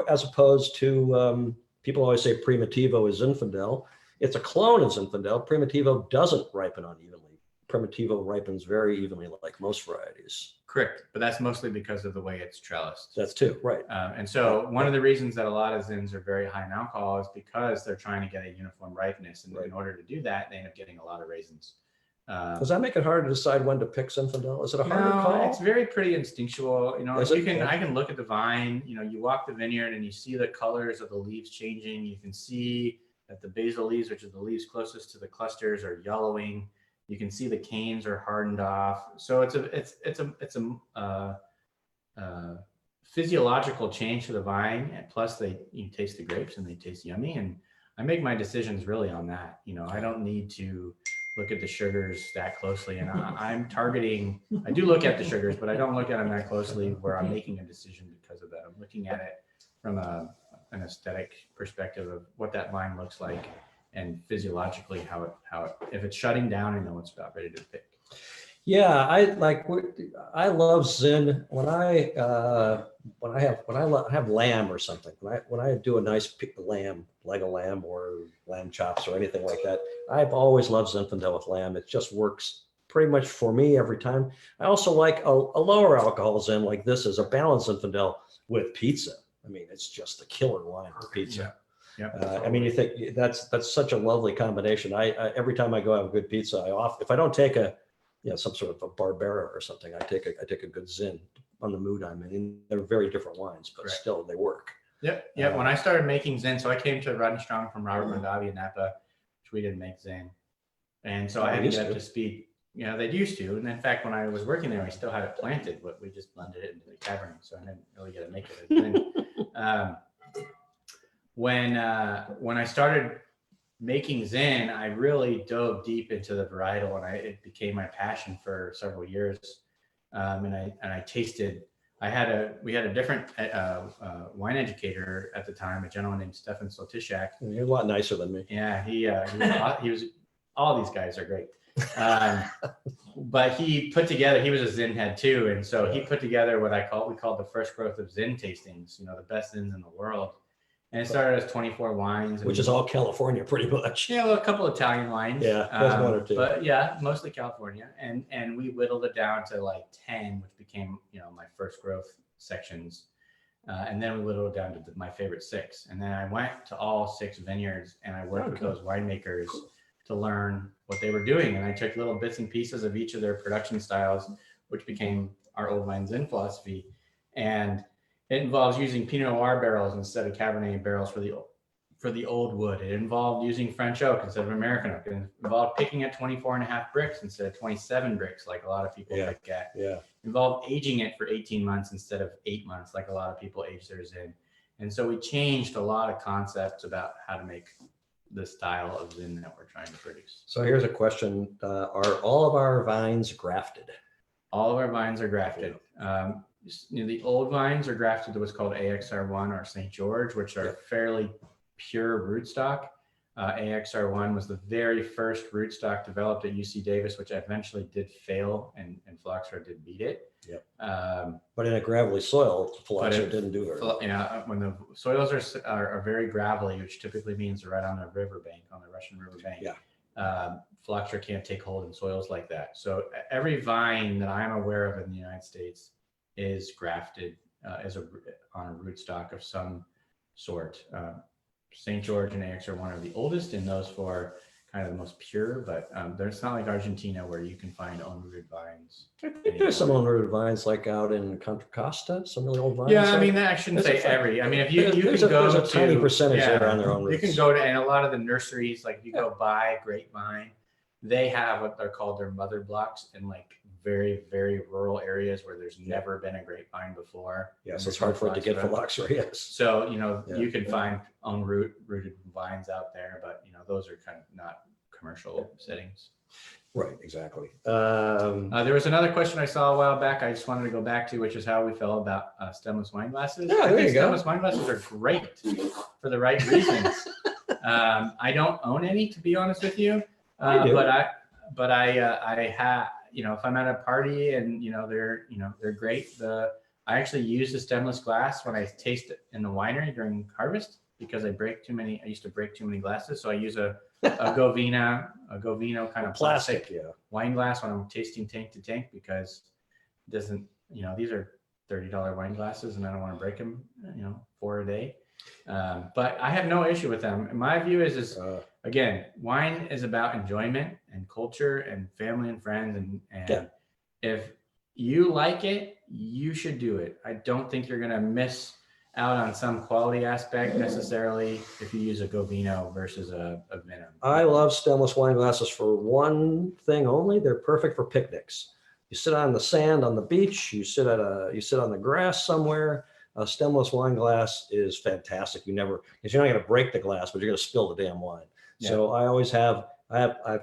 as opposed to people always say Primitivo is Zinfandel. It's a clone of Zinfandel. Primitivo doesn't ripen unevenly. Primitivo ripens very evenly, like most varieties. Correct, but that's mostly because of the way it's trellised. That's too right. And so one of the reasons that a lot of Zins are very high in alcohol is because they're trying to get a uniform ripeness, and in order to do that, they end up getting a lot of raisins. Does that make it hard to decide when to pick Zinfandel? Is it a harder call? It's very pretty instinctual. I can look at the vine. You walk the vineyard and you see the colors of the leaves changing. You can see that the basal leaves, which are the leaves closest to the clusters, are yellowing. You can see the canes are hardened off. So it's a physiological change to the vine. And plus, you taste the grapes and they taste yummy. And I make my decisions really on that. I don't need to look at the sugars that closely. And I'm targeting. I do look at the sugars, but I don't look at them that closely where I'm making a decision because of that. I'm looking at it from an aesthetic perspective of what that vine looks like. And physiologically, how it if it's shutting down, I know it's about ready to pick. Yeah, I love Zin when I have lamb or something. When I do a nice leg of lamb or lamb chops or anything like that, I've always loved Zinfandel with lamb. It just works pretty much for me every time. I also like a lower alcohol Zin like this is a balanced Zinfandel with pizza. I mean, it's just a killer wine for pizza. Yeah. I mean, you think that's such a lovely combination. I every time I go have a good pizza, if I don't take some sort of a Barbera or something, I take a good Zin on the mood I'm in. And they're very different wines, but still they work. Yep. When I started making Zin, so I came to Rodney Strong from Robert Mondavi in Napa, which we didn't make Zin. And so Oh, I had to used get up to. to speed. You know, they used to. And in fact, when I was working there, I still had it planted, but we just blended it into the Cabernet. So I didn't really get to make it. When I started making Zin, I really dove deep into the varietal, and it became my passion for several years. And I tasted. We had a different wine educator at the time, a gentleman named Stefan Soltishak. You're a lot nicer than me. Yeah, he was. All these guys are great. But he put together. He was a Zin head too, and so he put together what we called the first growth of Zin tastings. You know, the best Zins in the world. And it started as 24 wines, Which is all California, pretty much. yeah, well, a couple of Italian wines. Yeah, there's one or two. But yeah, mostly California, and we whittled it down to like 10, which became my first growth sections, and then we whittled it down to my favorite 6, and then I went to all 6 vineyards and I worked with those winemakers to learn what they were doing, and I took little bits and pieces of each of their production styles, which became our Old Vines Zin philosophy, and it involves using Pinot Noir barrels instead of Cabernet barrels for the old wood. It involved using French oak instead of American oak. It involved picking at 24.5 bricks instead of 27 bricks, like a lot of people pick at. Yeah. It involved aging it for 18 months instead of 8 months, like a lot of people age theirs in. And so we changed a lot of concepts about how to make the style of Zin that we're trying to produce. So here's a question. Are all of our vines grafted? All of our vines are grafted. The old vines are grafted to what's called AXR1 or St. George, which are fairly pure rootstock. AXR1 was the very first rootstock developed at UC Davis, which eventually did fail, and Phylloxera did beat it. Yep. But in a gravelly soil, Phylloxera But didn't do very well. When the soils are very gravelly, which typically means right on the riverbank, on the Russian riverbank, Phylloxera can't take hold in soils like that. So every vine that I'm aware of in the United States is grafted on a rootstock of some sort. St. George and AXR1 are the oldest, and those 4 are kind of the most pure, but there's not like Argentina where you can find unrooted vines. I think there's some unrooted vines like out in Contra Costa, some really old vines. Yeah, I mean, I shouldn't say every. I mean, if you can go there's a tiny percentage there on their own you roots. can go to, and a lot of the nurseries, like if you go buy grapevine, they have what they're called their mother blocks in like very, very rural areas where there's never been a grapevine before. Yeah, so it's hard for it to get Phylloxera, yes. So, you can find rooted vines out there, but those are kind of not commercial settings. Right, exactly. There was another question I saw a while back I just wanted to go back to, which is how we felt about stemless wine glasses. Yeah, I think you go. stemless wine glasses are great for the right reasons. I don't own any, to be honest with you. I do. But I have, if I'm at a party and they're great. I actually use the stemless glass when I taste it in the winery during harvest, because I used to break too many glasses. So I use a Govino kind of plastic wine glass when I'm tasting tank to tank, because it doesn't, these are $30 wine glasses and I don't want to break them, 4 a day. But I have no issue with them. My view is again, wine is about enjoyment and culture and family and friends. And if you like it, you should do it. I don't think you're going to miss out on some quality aspect necessarily if you use a Govino versus a Venom. I love stemless wine glasses for one thing only. They're perfect for picnics. You sit on the sand on the beach, you sit on the grass somewhere. A stemless wine glass is fantastic. Because you're not going to break the glass, but you're going to spill the damn wine. Yeah. So I always have a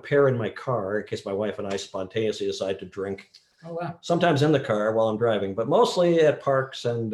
pair in my car in case my wife and I spontaneously decide to drink. Oh, wow. Sometimes in the car while I'm driving, but mostly at parks and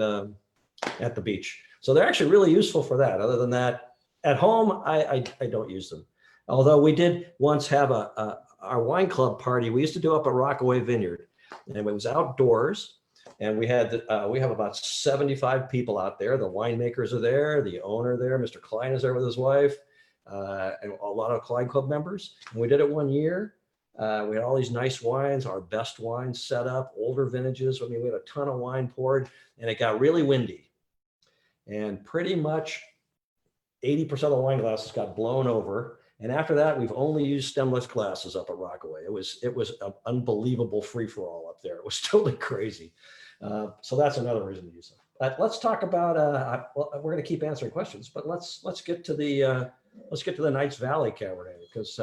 at the beach. So they're actually really useful for that. Other than that, at home, I don't use them. Although we did once have our wine club party. We used to do up at Rockaway Vineyard, and it was outdoors. And we have about 75 people out there. The winemakers are there, the owner there, Mr. Klein is there with his wife, and a lot of Klein Club members. And we did it one year. We had all these nice wines, our best wines set up, older vintages. I mean, we had a ton of wine poured, and it got really windy. And pretty much 80% of the wine glasses got blown over. And after that, we've only used stemless glasses up at Rockaway. It was an unbelievable free-for-all up there. It was totally crazy. So that's another reason to use them. But let's talk about. We're going to keep answering questions, but let's get to the Knights Valley Cabernet, because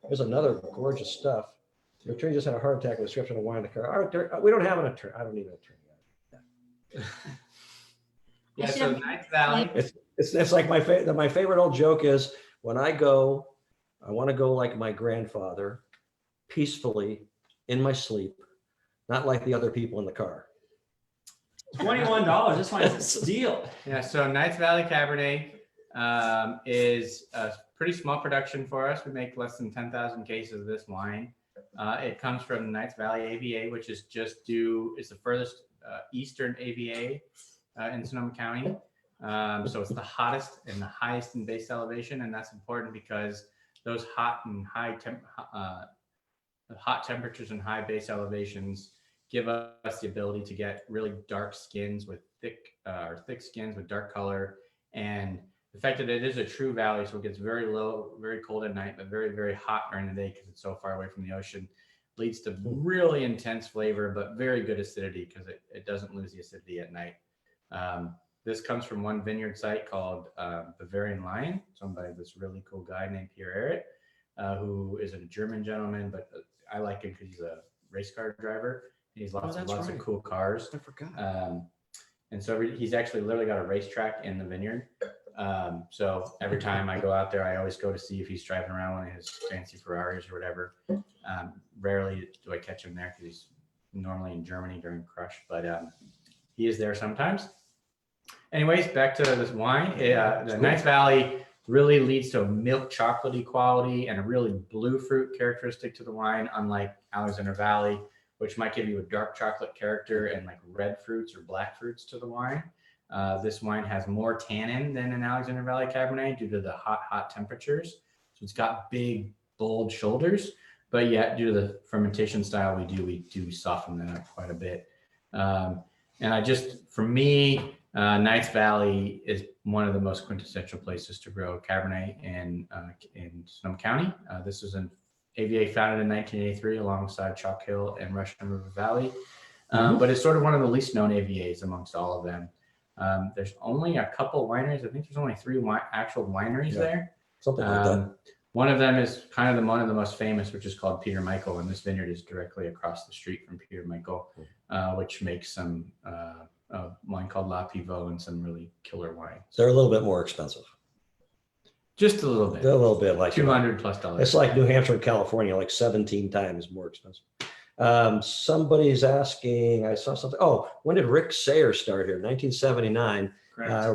Here's another gorgeous stuff. The attorney just had a heart attack with a description of wine in the car. We don't have an attorney. I don't need an attorney. Yeah, so Ninth Valley. It's like my favorite old joke is when I go, I want to go like my grandfather, peacefully in my sleep, not like the other people in the car. $21. This wine's a steal. Yeah, so Ninth Valley Cabernet is a pretty small production for us. We make less than 10,000 cases of this wine. It comes from the Ninth Valley AVA, which is it's the furthest eastern AVA in Sonoma County. So it's the hottest and the highest in base elevation, and that's important because those hot temperatures and high base elevations give us the ability to get really dark skins with thick skins with dark color. And the fact that it is a true valley, so it gets very low, very cold at night, but very, very hot during the day because it's so far away from the ocean, leads to really intense flavor, but very good acidity because it doesn't lose the acidity at night. This comes from one vineyard site called Bavarian Lion. It's owned by this really cool guy named Pierre Ehret, who is a German gentleman, but I like him because he's a race car driver. He's lots of cool cars. I forgot. And so he's actually literally got a racetrack in the vineyard. So every time I go out there, I always go to see if he's driving around one of his fancy Ferraris or whatever. Rarely do I catch him there because he's normally in Germany during Crush, but he is there sometimes. Anyways, back to this wine. The Ninth Valley really leads to a milk chocolatey quality and a really blue fruit characteristic to the wine, unlike Alexander Valley, which might give you a dark chocolate character and like red fruits or black fruits to the wine. This wine has more tannin than an Alexander Valley Cabernet due to the hot temperatures. So it's got big, bold shoulders, but yet due to the fermentation style we do soften that up quite a bit. And for me, Ninth Valley is one of the most quintessential places to grow Cabernet in Sonoma County. This was an AVA founded in 1983 alongside Chalk Hill and Russian River Valley. But it's sort of one of the least known AVAs amongst all of them. There's only a couple wineries. I think there's only 3 actual wineries there. Something like that. One of them is kind of one of the most famous, which is called Peter Michael, and this vineyard is directly across the street from Peter Michael, which makes some wine called La Pivot and some really killer wines. They're a little bit more expensive. Just a little bit. They're a little bit like $200+. It's like New Hampshire and California, like 17 times more expensive. Somebody's asking, I saw something. Oh, when did Rick Sayer start here? 1979.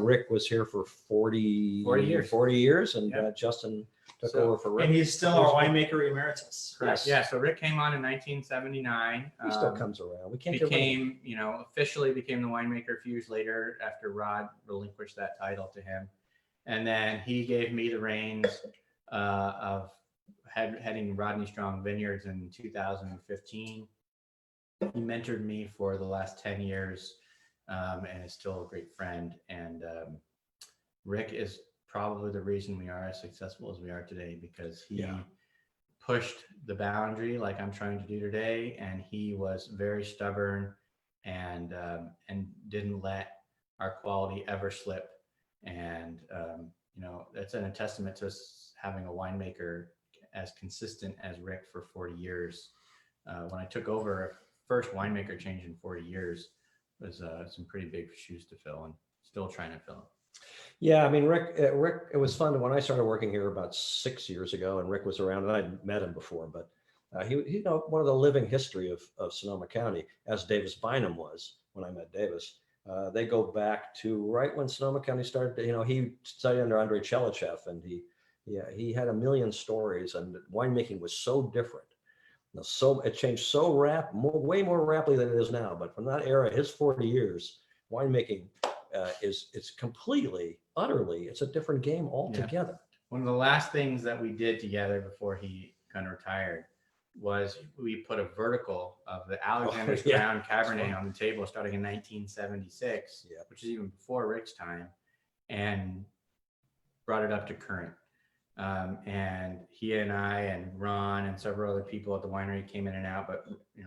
Rick was here for 40 years, and Justin took over for Rick. And he's still our winemaker emeritus. Correct. Yeah. So Rick came on in 1979. He still comes around. We can't officially became the winemaker a few years later after Rod relinquished that title to him. And then he gave me the reins of heading Rodney Strong Vineyards in 2015. He mentored me for the last 10 years and is still a great friend. And Rick is probably the reason we are as successful as we are today, because he pushed the boundary like I'm trying to do today. And he was very stubborn and didn't let our quality ever slip. And, that's a testament to us having a winemaker as consistent as Rick for 40 years. When I took over, first winemaker change in 40 years was some pretty big shoes to fill, and still trying to fill them. Yeah, I mean, Rick, it was fun when I started working here about 6 years ago, and Rick was around, and I'd met him before, but he one of the living history of Sonoma County, as Davis Bynum was when I met Davis. They go back to right when Sonoma County started. He studied under Andrei Chelichev, and he had a million stories, and winemaking was so different. So it changed way more rapidly than it is now. But from that era, his 40 years, winemaking it's completely, utterly, it's a different game altogether. Yeah. One of the last things that we did together before he kind of retired was we put a vertical of the Alexander's Crown Cabernet on the table starting in 1976, which is even before Rick's time, and brought it up to current. And he and I and Ron and several other people at the winery came in and out, but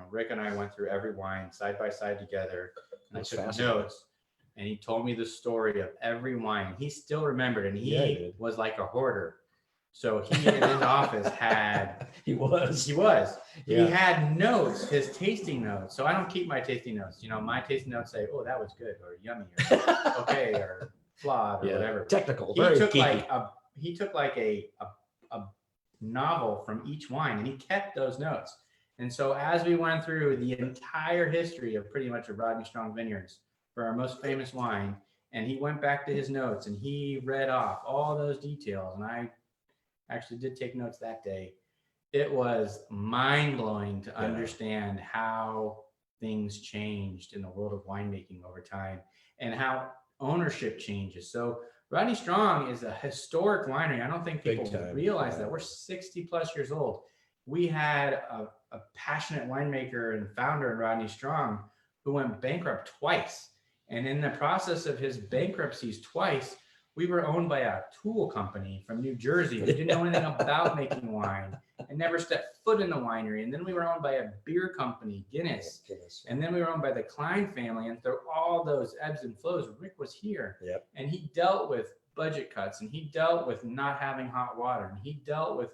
Rick and I went through every wine side by side together, and I took notes, and he told me the story of every wine. He still remembered, and he was like a hoarder. So he in his office had, He was. he Yeah. had notes, his tasting notes. So I don't keep my tasting notes. You know, my tasting notes say, oh, that was good, or yummy, or okay, or flawed, or Yeah. whatever. Technical. He Very took geeky. like a novel from each wine, and he kept those notes. And so as we went through the entire history of pretty much of Rodney Strong Vineyards for our most famous wine, and he went back to his notes and he read off all those details, and I actually did take notes that day. It was mind-blowing to understand how things changed in the world of winemaking over time and how ownership changes. So Rodney Strong is a historic winery. I don't think people realize that. We're 60 plus years old. We had a passionate winemaker and founder in Rodney Strong who went bankrupt twice. And in the process of his bankruptcies twice, we were owned by a tool company from New Jersey who didn't know anything about making wine and never stepped foot in the winery. And then we were owned by a beer company, Guinness. And then we were owned by the Klein family. And through all those ebbs and flows, Rick was here. Yep. And he dealt with budget cuts, and he dealt with not having hot water, and he dealt with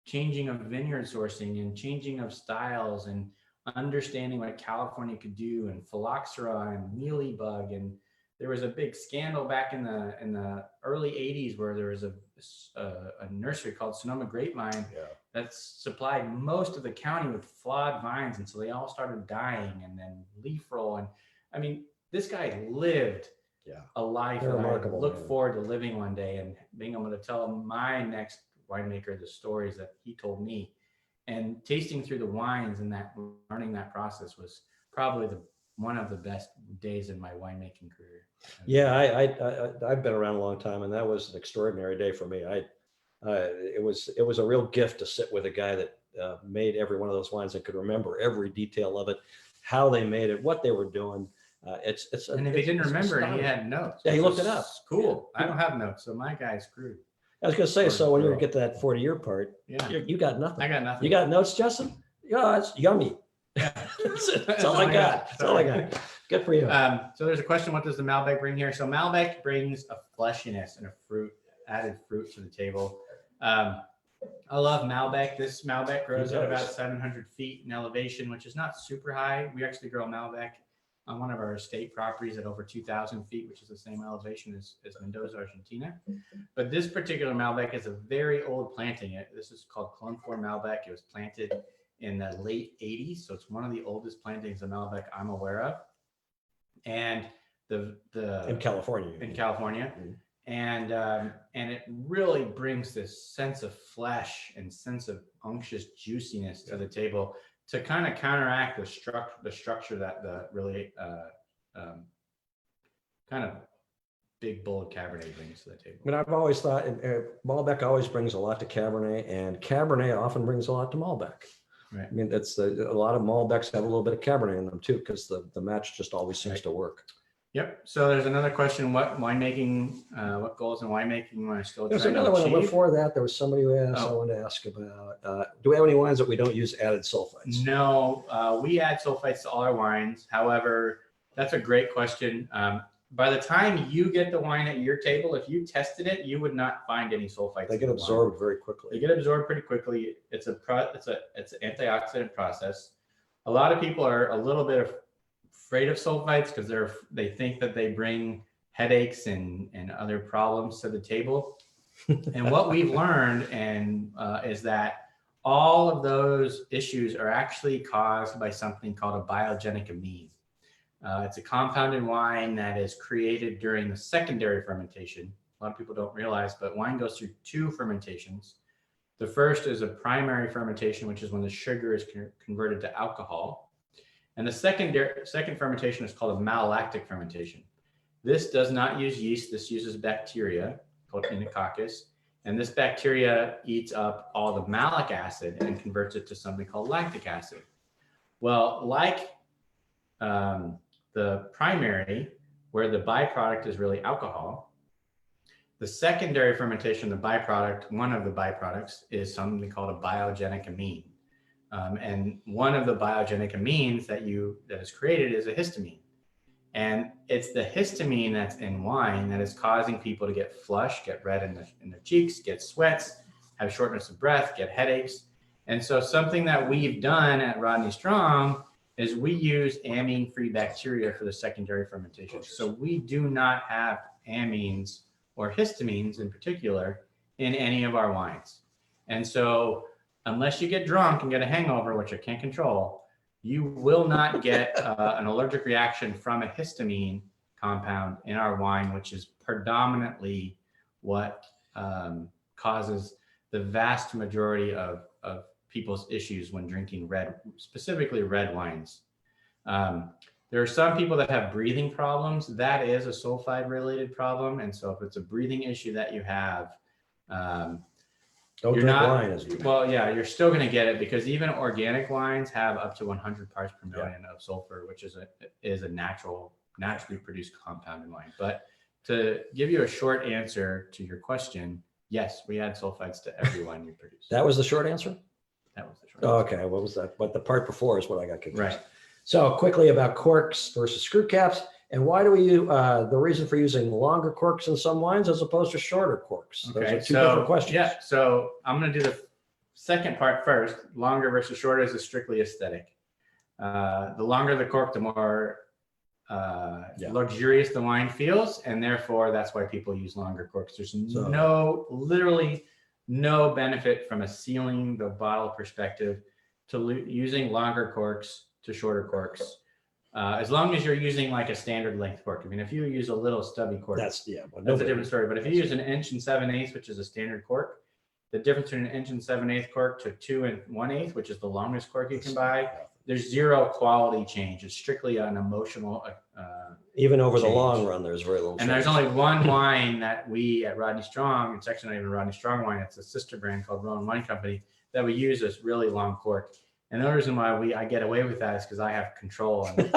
changing of vineyard sourcing and changing of styles and understanding what California could do, and phylloxera and mealybug. And there was a big scandal back in the early 80s where there was a nursery called Sonoma Grapevine that supplied most of the county with flawed vines, and so they all started dying, and then leaf roll. And I mean, this guy lived a life that I look forward to living one day and being able to tell my next winemaker the stories that he told me. And tasting through the wines and that learning that process was probably one of the best days in my winemaking career. Yeah, I've been around a long time, and that was an extraordinary day for me. It was a real gift to sit with a guy that made every one of those wines and could remember every detail of it, how they made it, what they were doing. And if he didn't remember it, he had notes. Yeah, he looked it up. Cool. I don't have notes, so my guy's screwed. I was going to say, so when you get to that 40-year part, Yeah, you got nothing. I got nothing. You got notes, Justin? Yeah, it's yummy. Yeah. That's all I got. That's all I got. Good for you. So there's a question, what does the Malbec bring here? So Malbec brings a fleshiness and a added fruit to the table. I love Malbec. This Malbec grows at about 700 feet in elevation, which is not super high. We actually grow Malbec on one of our estate properties at over 2,000 feet, which is the same elevation as Mendoza, Argentina. But this particular Malbec is a very old planting. This is called Clone 4 Malbec. It was planted in the late 80s. So it's one of the oldest plantings of Malbec I'm aware of. And in California. Mm-hmm. And it really brings this sense of flesh and sense of unctuous juiciness to the table to kind of counteract the structure that the really kind of big, bold Cabernet brings to the table. I mean, I've always thought Malbec always brings a lot to Cabernet, and Cabernet often brings a lot to Malbec. Right. I mean, it's a lot of Malbecs have a little bit of Cabernet in them too, because the match just always seems to work. Yep. So there's another question: what goals in winemaking want to still? There's another one before that. There was somebody who asked. I wanted to ask about. Do we have any wines that we don't use added sulfites? No, we add sulfites to all our wines. However, that's a great question. By the time you get the wine at your table, if you tested it, you would not find any sulfites. They get absorbed very quickly. They get absorbed pretty quickly. It's an antioxidant process. A lot of people are a little bit afraid of sulfites because they think that they bring headaches and other problems to the table. And what we've learned is that all of those issues are actually caused by something called a biogenic amine. It's a compound in wine that is created during the secondary fermentation. A lot of people don't realize, but wine goes through two fermentations. The first is a primary fermentation, which is when the sugar is converted to alcohol. And the second fermentation is called a malolactic fermentation. This does not use yeast. This uses bacteria called Enococcus. And this bacteria eats up all the malic acid and converts it to something called lactic acid. Well, like the primary, where the byproduct is really alcohol, the secondary fermentation, one of the byproducts is something called a biogenic amine. And one of the biogenic amines that is created is a histamine. And it's the histamine that's in wine that is causing people to get flushed, get red in their cheeks, get sweats, have shortness of breath, get headaches. And so something that we've done at Rodney Strong is we use amine-free bacteria for the secondary fermentation. So we do not have amines or histamines in particular in any of our wines. And so unless you get drunk and get a hangover, which I can't control, you will not get an allergic reaction from a histamine compound in our wine, which is predominantly what causes the vast majority of people's issues when drinking specifically red wines. There are some people that have breathing problems. That is a sulfide related problem. And so if it's a breathing issue that you have, Don't you're drink not, wine as you. well, yeah, you're still going to get it because even organic wines have up to 100 parts per million of sulfur, which is a naturally produced compound in wine. But to give you a short answer to your question, yes, we add sulfides to every wine we produce. That was the short answer? That was the short answer. Okay, what was that? But the part before is what I got confused. Right. So quickly about corks versus screw caps. And why do we use the reason for using longer corks in some wines as opposed to shorter corks? Those Okay, are two different questions. Yeah, so I'm going to do the second part first. Longer versus shorter is strictly aesthetic. The longer the cork, the more luxurious the wine feels, and therefore that's why people use longer corks. There's literally no benefit from a sealing the bottle perspective to using longer corks to shorter corks. As long as you're using like a standard length cork. I mean, if you use a little stubby cork, that's a different story. But if you use an 1 7/8 inch, which is a standard cork, the difference between an 1 7/8 inch cork to 2 1/8, which is the longest cork you can buy, there's zero quality change. It's strictly an emotional even over change. the long run, there's very little And change. there's only one wine that we at Rodney Strong, it's actually not even Rodney Strong wine, it's a sister brand called Rowan Wine Company, that we use this really long cork. And the reason why I get away with that is because I have control, and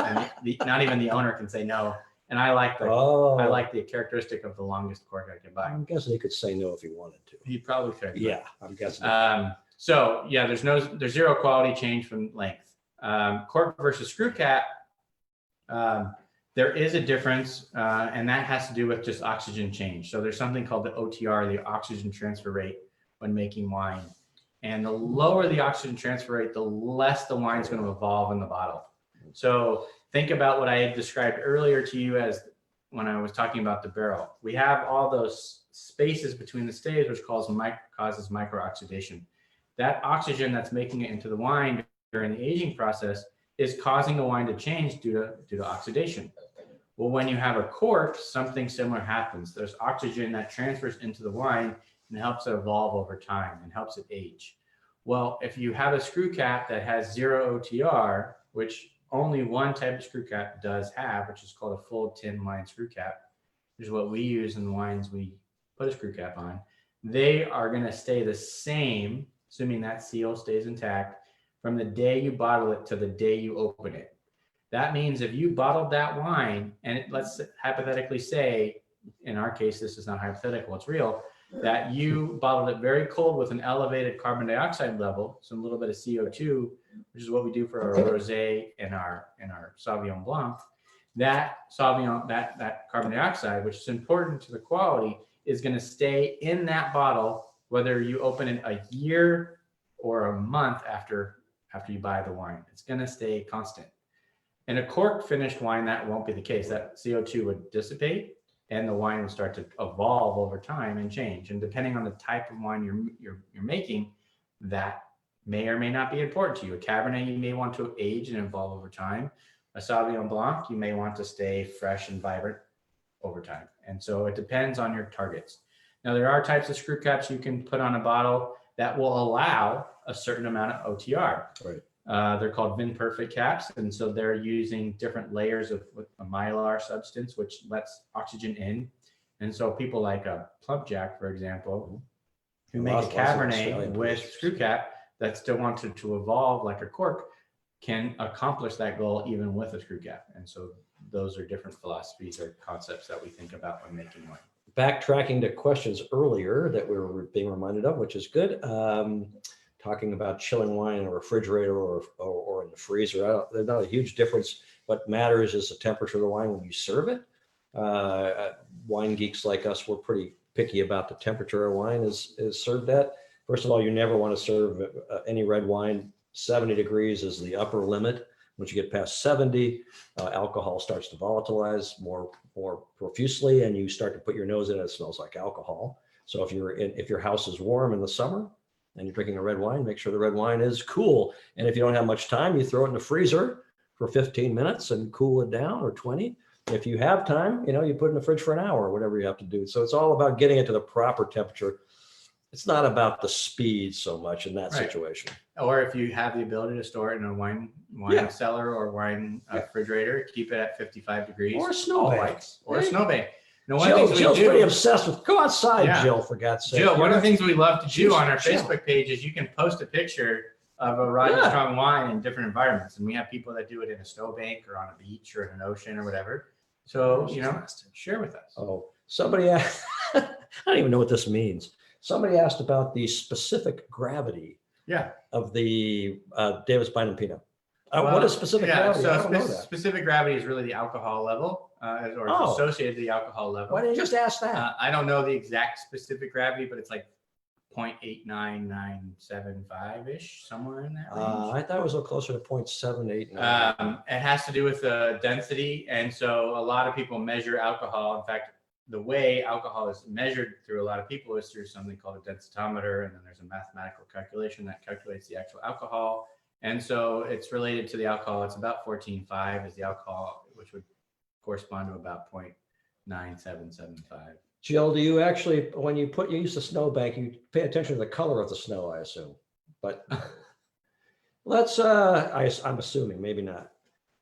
not even the owner can say no. And I like the characteristic of the longest cork I can buy. I'm guessing he could say no if he wanted to. He probably could. Yeah, I'm guessing. So yeah, there's zero quality change from length. Cork versus screw cap, there is a difference, and that has to do with just oxygen change. So there's something called the OTR, the oxygen transfer rate, when making wine. And the lower the oxygen transfer rate, the less the wine is going to evolve in the bottle. So think about what I had described earlier to you as when I was talking about the barrel. We have all those spaces between the staves, which causes microoxidation. That oxygen that's making it into the wine during the aging process is causing the wine to change due to oxidation. Well, when you have a cork, something similar happens. There's oxygen that transfers into the wine and helps it evolve over time and helps it age. Well, if you have a screw cap that has 0 OTR, which only one type of screw cap does have, which is called a full tin line screw cap, which is what we use in the wines we put a screw cap on, they are going to stay the same, assuming that seal stays intact, from the day you bottle it to the day you open it. That means if you bottled that wine, and let's hypothetically say, in our case, this is not hypothetical, it's real, that you bottled it very cold with an elevated carbon dioxide level, so a little bit of CO2, which is what we do for our rosé and our Sauvignon Blanc. That carbon dioxide, which is important to the quality, is going to stay in that bottle whether you open it a year or a month after you buy the wine. It's going to stay constant. In a cork finished wine, that won't be the case. That CO2 would dissipate, and the wine will start to evolve over time and change. And depending on the type of wine you're making, that may or may not be important to you. A Cabernet, you may want to age and evolve over time. A Sauvignon Blanc, you may want to stay fresh and vibrant over time. And so it depends on your targets. Now, there are types of screw caps you can put on a bottle that will allow a certain amount of OTR. Right. They're called VinPerfect caps, and so they're using different layers of a mylar substance which lets oxygen in. And so people like a Plump Jack, for example, who make a Cabernet with screw cap that still wanted to evolve like a cork, can accomplish that goal even with a screw cap. And so those are different philosophies or concepts that we think about when making wine. Backtracking to questions earlier that we were being reminded of, which is good. talking about chilling wine in a refrigerator or in the freezer. There's not a huge difference. What matters is the temperature of the wine when you serve it. Wine geeks like us, we're pretty picky about the temperature of wine is served at. First of all, you never want to serve any red wine. 70 degrees is the upper limit. Once you get past 70, alcohol starts to volatilize more profusely, and you start to put your nose in it. It smells like alcohol. So if your house is warm in the summer and you're drinking a red wine, make sure the red wine is cool. And if you don't have much time, you throw it in the freezer for 15 minutes and cool it down, or 20. If you have time, you put it in the fridge for an hour or whatever you have to do. So it's all about getting it to the proper temperature. It's not about the speed so much in that situation. Or if you have the ability to store it in a wine cellar or wine refrigerator, keep it at 55 degrees. Or a snowbank. Or a snowbank. Now, Jill's pretty obsessed with, go outside, Jill, for God's sake. Jill, one of the things we love to do on our Facebook page is you can post a picture of a Rodney Strong wine in different environments. And we have people that do it in a snowbank or on a beach or in an ocean or whatever. So, share with us. Oh, somebody asked, I don't even know what this means. Somebody asked about the specific gravity of the Davis Bynum Pinot. What is specific gravity? So I don't know that. specific gravity is really the alcohol level, or it's associated to the alcohol level. Why didn't you just ask that? I don't know the exact specific gravity, but it's like 0.89975-ish, somewhere in that range. I thought it was a little closer to 0.789. It has to do with the density. And so a lot of people measure alcohol. In fact, the way alcohol is measured through a lot of people is through something called a densitometer. And then there's a mathematical calculation that calculates the actual alcohol. And so it's related to the alcohol. It's about 14.5 is the alcohol, which would correspond to about 0.9775. Jill, do you actually, when you use the snowbank, you pay attention to the color of the snow, I assume, but let's, I'm assuming, maybe not.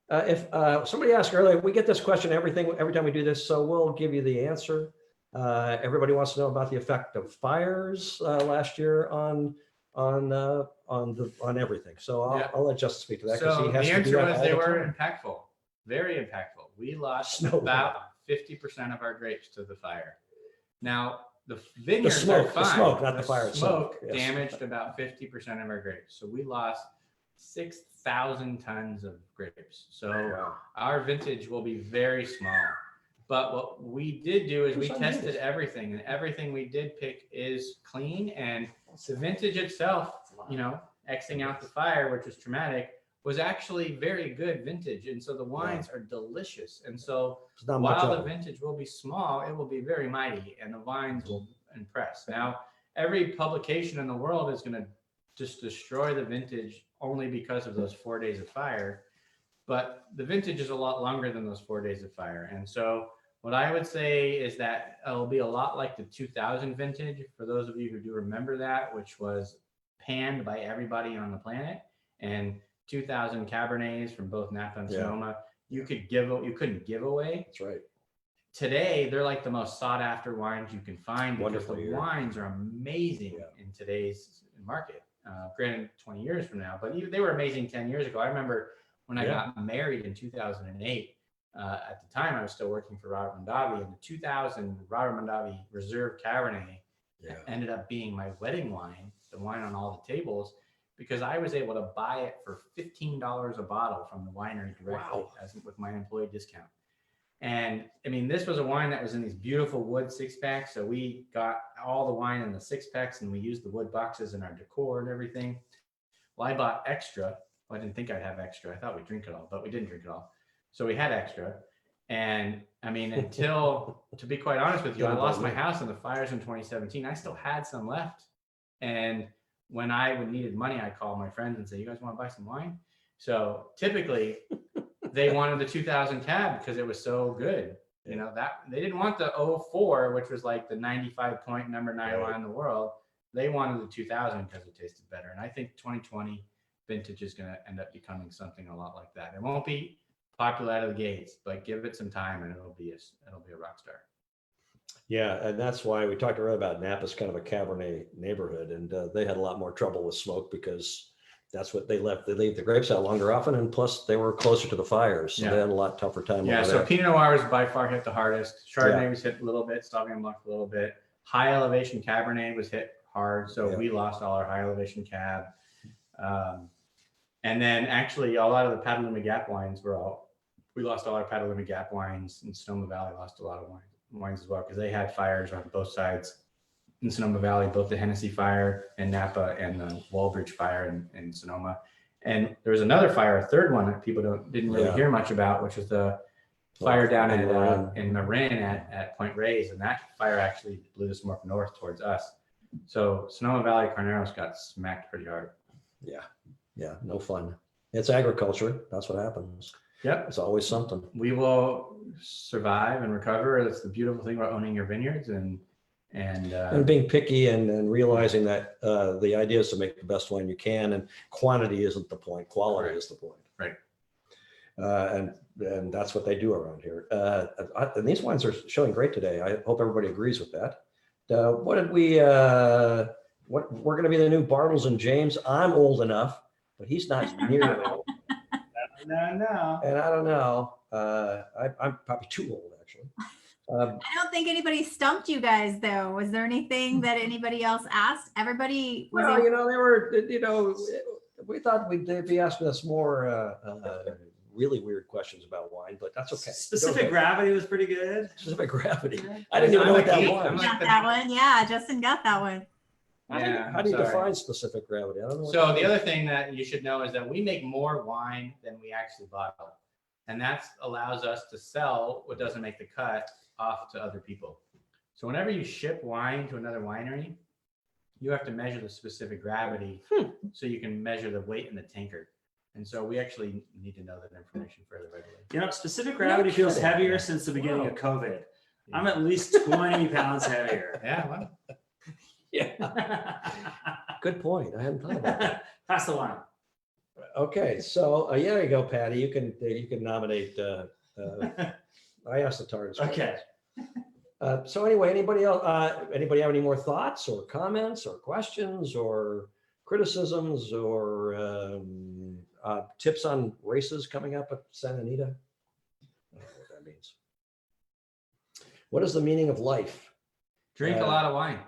If somebody asked earlier, we get this question every time we do this, so we'll give you the answer. Everybody wants to know about the effect of fires last year on everything. So I'll let Justin speak to that. So the answer was they were impactful, very impactful. We lost about 50% of our grapes to the fire. Now, the vineyards are fine. The smoke, not the fire. Smoke damaged about 50% of our grapes. So we lost 6,000 tons of grapes. So our vintage will be very small. But what we did do is we tested everything, and everything we did pick is clean. And the vintage itself, Xing out the fire, which was traumatic, was actually very good vintage. And so the wines are delicious. And so while the vintage will be small, it will be very mighty, and the wines will impress. Now, every publication in the world is going to just destroy the vintage only because of those 4 days of fire. But the vintage is a lot longer than those 4 days of fire. And so what I would say is that it'll be a lot like the 2000 vintage, for those of you who do remember that, which was panned by everybody on the planet. And 2000 Cabernets from both Napa and Sonoma, you couldn't give away. That's right. Today, they're like the most sought after wines you can find, because the wines are amazing in today's market. Granted, 20 years from now, but they were amazing 10 years ago. I remember when I got married in 2008, at the time I was still working for Robert Mondavi, and the 2000 Robert Mondavi Reserve Cabernet ended up being my wedding wine, the wine on all the tables, because I was able to buy it for $15 a bottle from the winery directly with my employee discount. And I mean, this was a wine that was in these beautiful wood 6-packs. So we got all the wine in the 6-packs, and we used the wood boxes in our decor and everything. Well, I bought extra. Well, I didn't think I'd have extra. I thought we'd drink it all, but we didn't drink it all. So we had extra. And I mean, until, to be quite honest with you, I lost my house in the fires in 2017. I still had some left. And when I needed money, I called my friends and said, "You guys want to buy some wine?" So typically they wanted the 2000 Cab because it was so good. That they didn't want the 04, which was like the 95 point number 9 wine in the world. They wanted the 2000 because it tasted better. And I think 2020 vintage is going to end up becoming something a lot like that. It won't be popular out of the gates, but give it some time and it'll be a rock star. Yeah, and that's why we talked earlier about Napa's kind of a Cabernet neighborhood, and they had a lot more trouble with smoke because that's what they left. They leave the grapes out longer often, and plus they were closer to the fires, so they had a lot tougher time. Yeah, so Pinot Noir was by far hit the hardest. Chardonnay was hit a little bit, Sauvignon Blanc a little bit. High elevation Cabernet was hit hard. So Yeah. we lost all our high elevation cab. And then actually a lot of the Petaluma Gap wines we lost all our Petaluma Gap wines, and Sonoma Valley lost a lot of wines as well, because they had fires on both sides in Sonoma Valley, both the Hennessy fire in Napa and the Walbridge fire in Sonoma. And there was another fire, a third one that people didn't really hear much about, which was the fire down in Marin at Point Reyes, and that fire actually blew the smoke north towards us. So Sonoma Valley Carneros got smacked pretty hard. Yeah, no fun. It's agriculture. That's what happens. Yep. It's always something. We will survive and recover. That's the beautiful thing about owning your vineyards and being picky and realizing that the idea is to make the best wine you can, and quantity isn't the point. Quality is the point. Right. And that's what they do around here. And these wines are showing great today. I hope everybody agrees with that. What did we? What we're going to be the new Bartles and James. I'm old enough, but he's not nearly old. No. And I don't know. I'm probably too old, actually. I don't think anybody stumped you guys, though. Was there anything that anybody else asked? Everybody was. Well, they were. We thought we'd be asking us more really weird questions about wine, but that's okay. Specific gravity was pretty good. Specific gravity. I didn't even know what that was. Got that one. Yeah, Justin got that one. How do you define specific gravity? I don't know. So the other thing that you should know is that we make more wine than we actually bottle. And that allows us to sell what doesn't make the cut off to other people. So whenever you ship wine to another winery, you have to measure the specific gravity so you can measure the weight in the tanker. And so we actually need to know that information further regularly. Specific gravity feels heavier since the beginning of COVID. I'm at least 20 pounds heavier. Yeah, well. Yeah. Good point. I hadn't thought about that. Pass the wine. Okay, so there you go, Patty. You can nominate. I asked the targets. Okay. So anyway, anybody else? Anybody have any more thoughts or comments or questions or criticisms or tips on races coming up at Santa Anita? I don't know what that means. What is the meaning of life? Drink a lot of wine.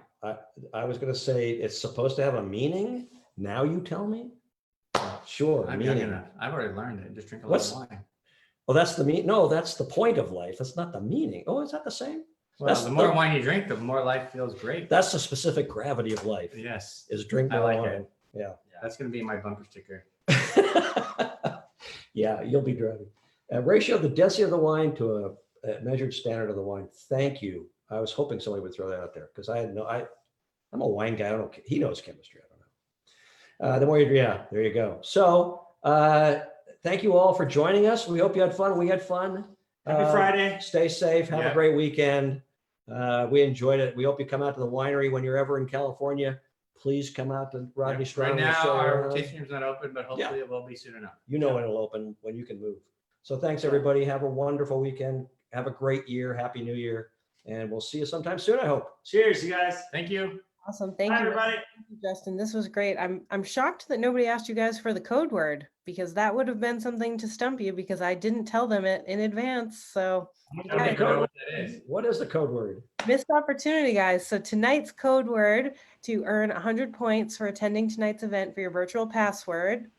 I was going to say it's supposed to have a meaning. Now you tell me. Sure. I'm meaning. young enough. I've already learned it. Just drink a lot of wine. Oh, that's the mean. No, that's the point of life. That's not the meaning. Oh, is that the same? Well, the more wine you drink, the more life feels great. That's the specific gravity of life. Yes. Is drink more I like wine. it. Yeah. That's going to be my bumper sticker. Yeah, you'll be driving. Ratio of the density of the wine to a measured standard of the wine. Thank you. I was hoping somebody would throw that out there because I'm a wine guy. I don't know. He knows chemistry. I don't know. The more you, there you go. So thank you all for joining us. We hope you had fun. We had fun. Happy Friday. Stay safe. Have a great weekend. We enjoyed it. We hope you come out to the winery when you're ever in California. Please come out to Rodney Strong. Right now, our tasting room's not open, but hopefully it will be soon enough. You know when it'll open, when you can move. So thanks, everybody. Have a wonderful weekend. Have a great year. Happy New Year. And we'll see you sometime soon, I hope. Cheers, you guys. Thank you. Awesome. Thank Bye, you, everybody. Thank you, Justin. This was great. I'm shocked that nobody asked you guys for the code word, because that would have been something to stump you, because I didn't tell them it in advance. So I don't even know what that is. What is the code word? missed opportunity, guys. So tonight's code word to earn 100 points for attending tonight's event for your virtual password,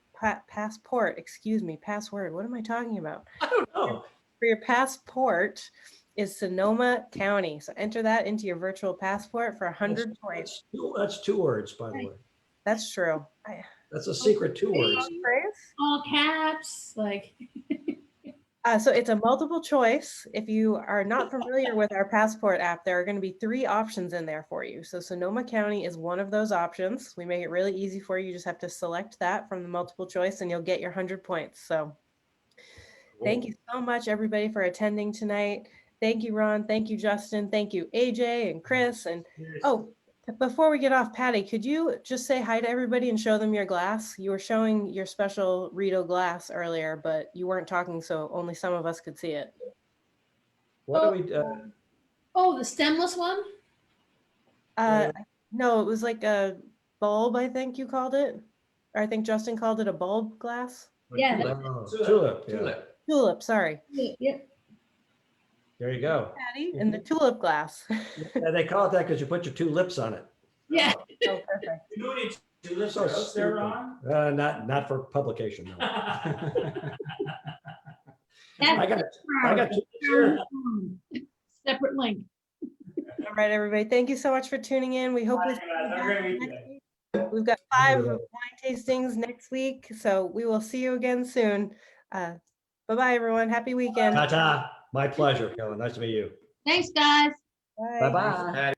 passport, excuse me, password. What am I talking about? I don't know. For your passport is Sonoma County. So enter that into your virtual passport for 100 points. That's 2 words, by the way. That's true. That's a secret 2 words. All caps, like. So it's a multiple choice. If you are not familiar with our passport app, there are going to be 3 options in there for you. So Sonoma County is one of those options. We make it really easy for you. You just have to select that from the multiple choice and you'll get your 100 points. So thank you so much, everybody, for attending tonight. Thank you, Ron. Thank you, Justin. Thank you, AJ and Chris. And before we get off, Patty, could you just say hi to everybody and show them your glass? You were showing your special Rito glass earlier, but you weren't talking, so only some of us could see it. What do we Oh, the stemless one? No, it was like a bulb, I think you called it. Or I think Justin called it a bulb glass. Yeah. Tulip. Yeah. Tulip. Tulip, sorry. Yep. There you go. Patty, in the tulip glass. Yeah, they call it that because you put your 2 lips on it. Yeah. Oh, perfect. You know any tulips So or oaks there, stupid. Ron? Not for publication, no. That's I got two here. separate link. All right, everybody. Thank you so much for tuning in. We hope we Bye, guys. Have a great weekend. We've got 5 wine tastings next week, so we will see you again soon. Bye-bye, everyone. Happy weekend. Ta-ta. My pleasure, Kellen. Nice to meet you. Thanks, guys. Bye. Bye-bye.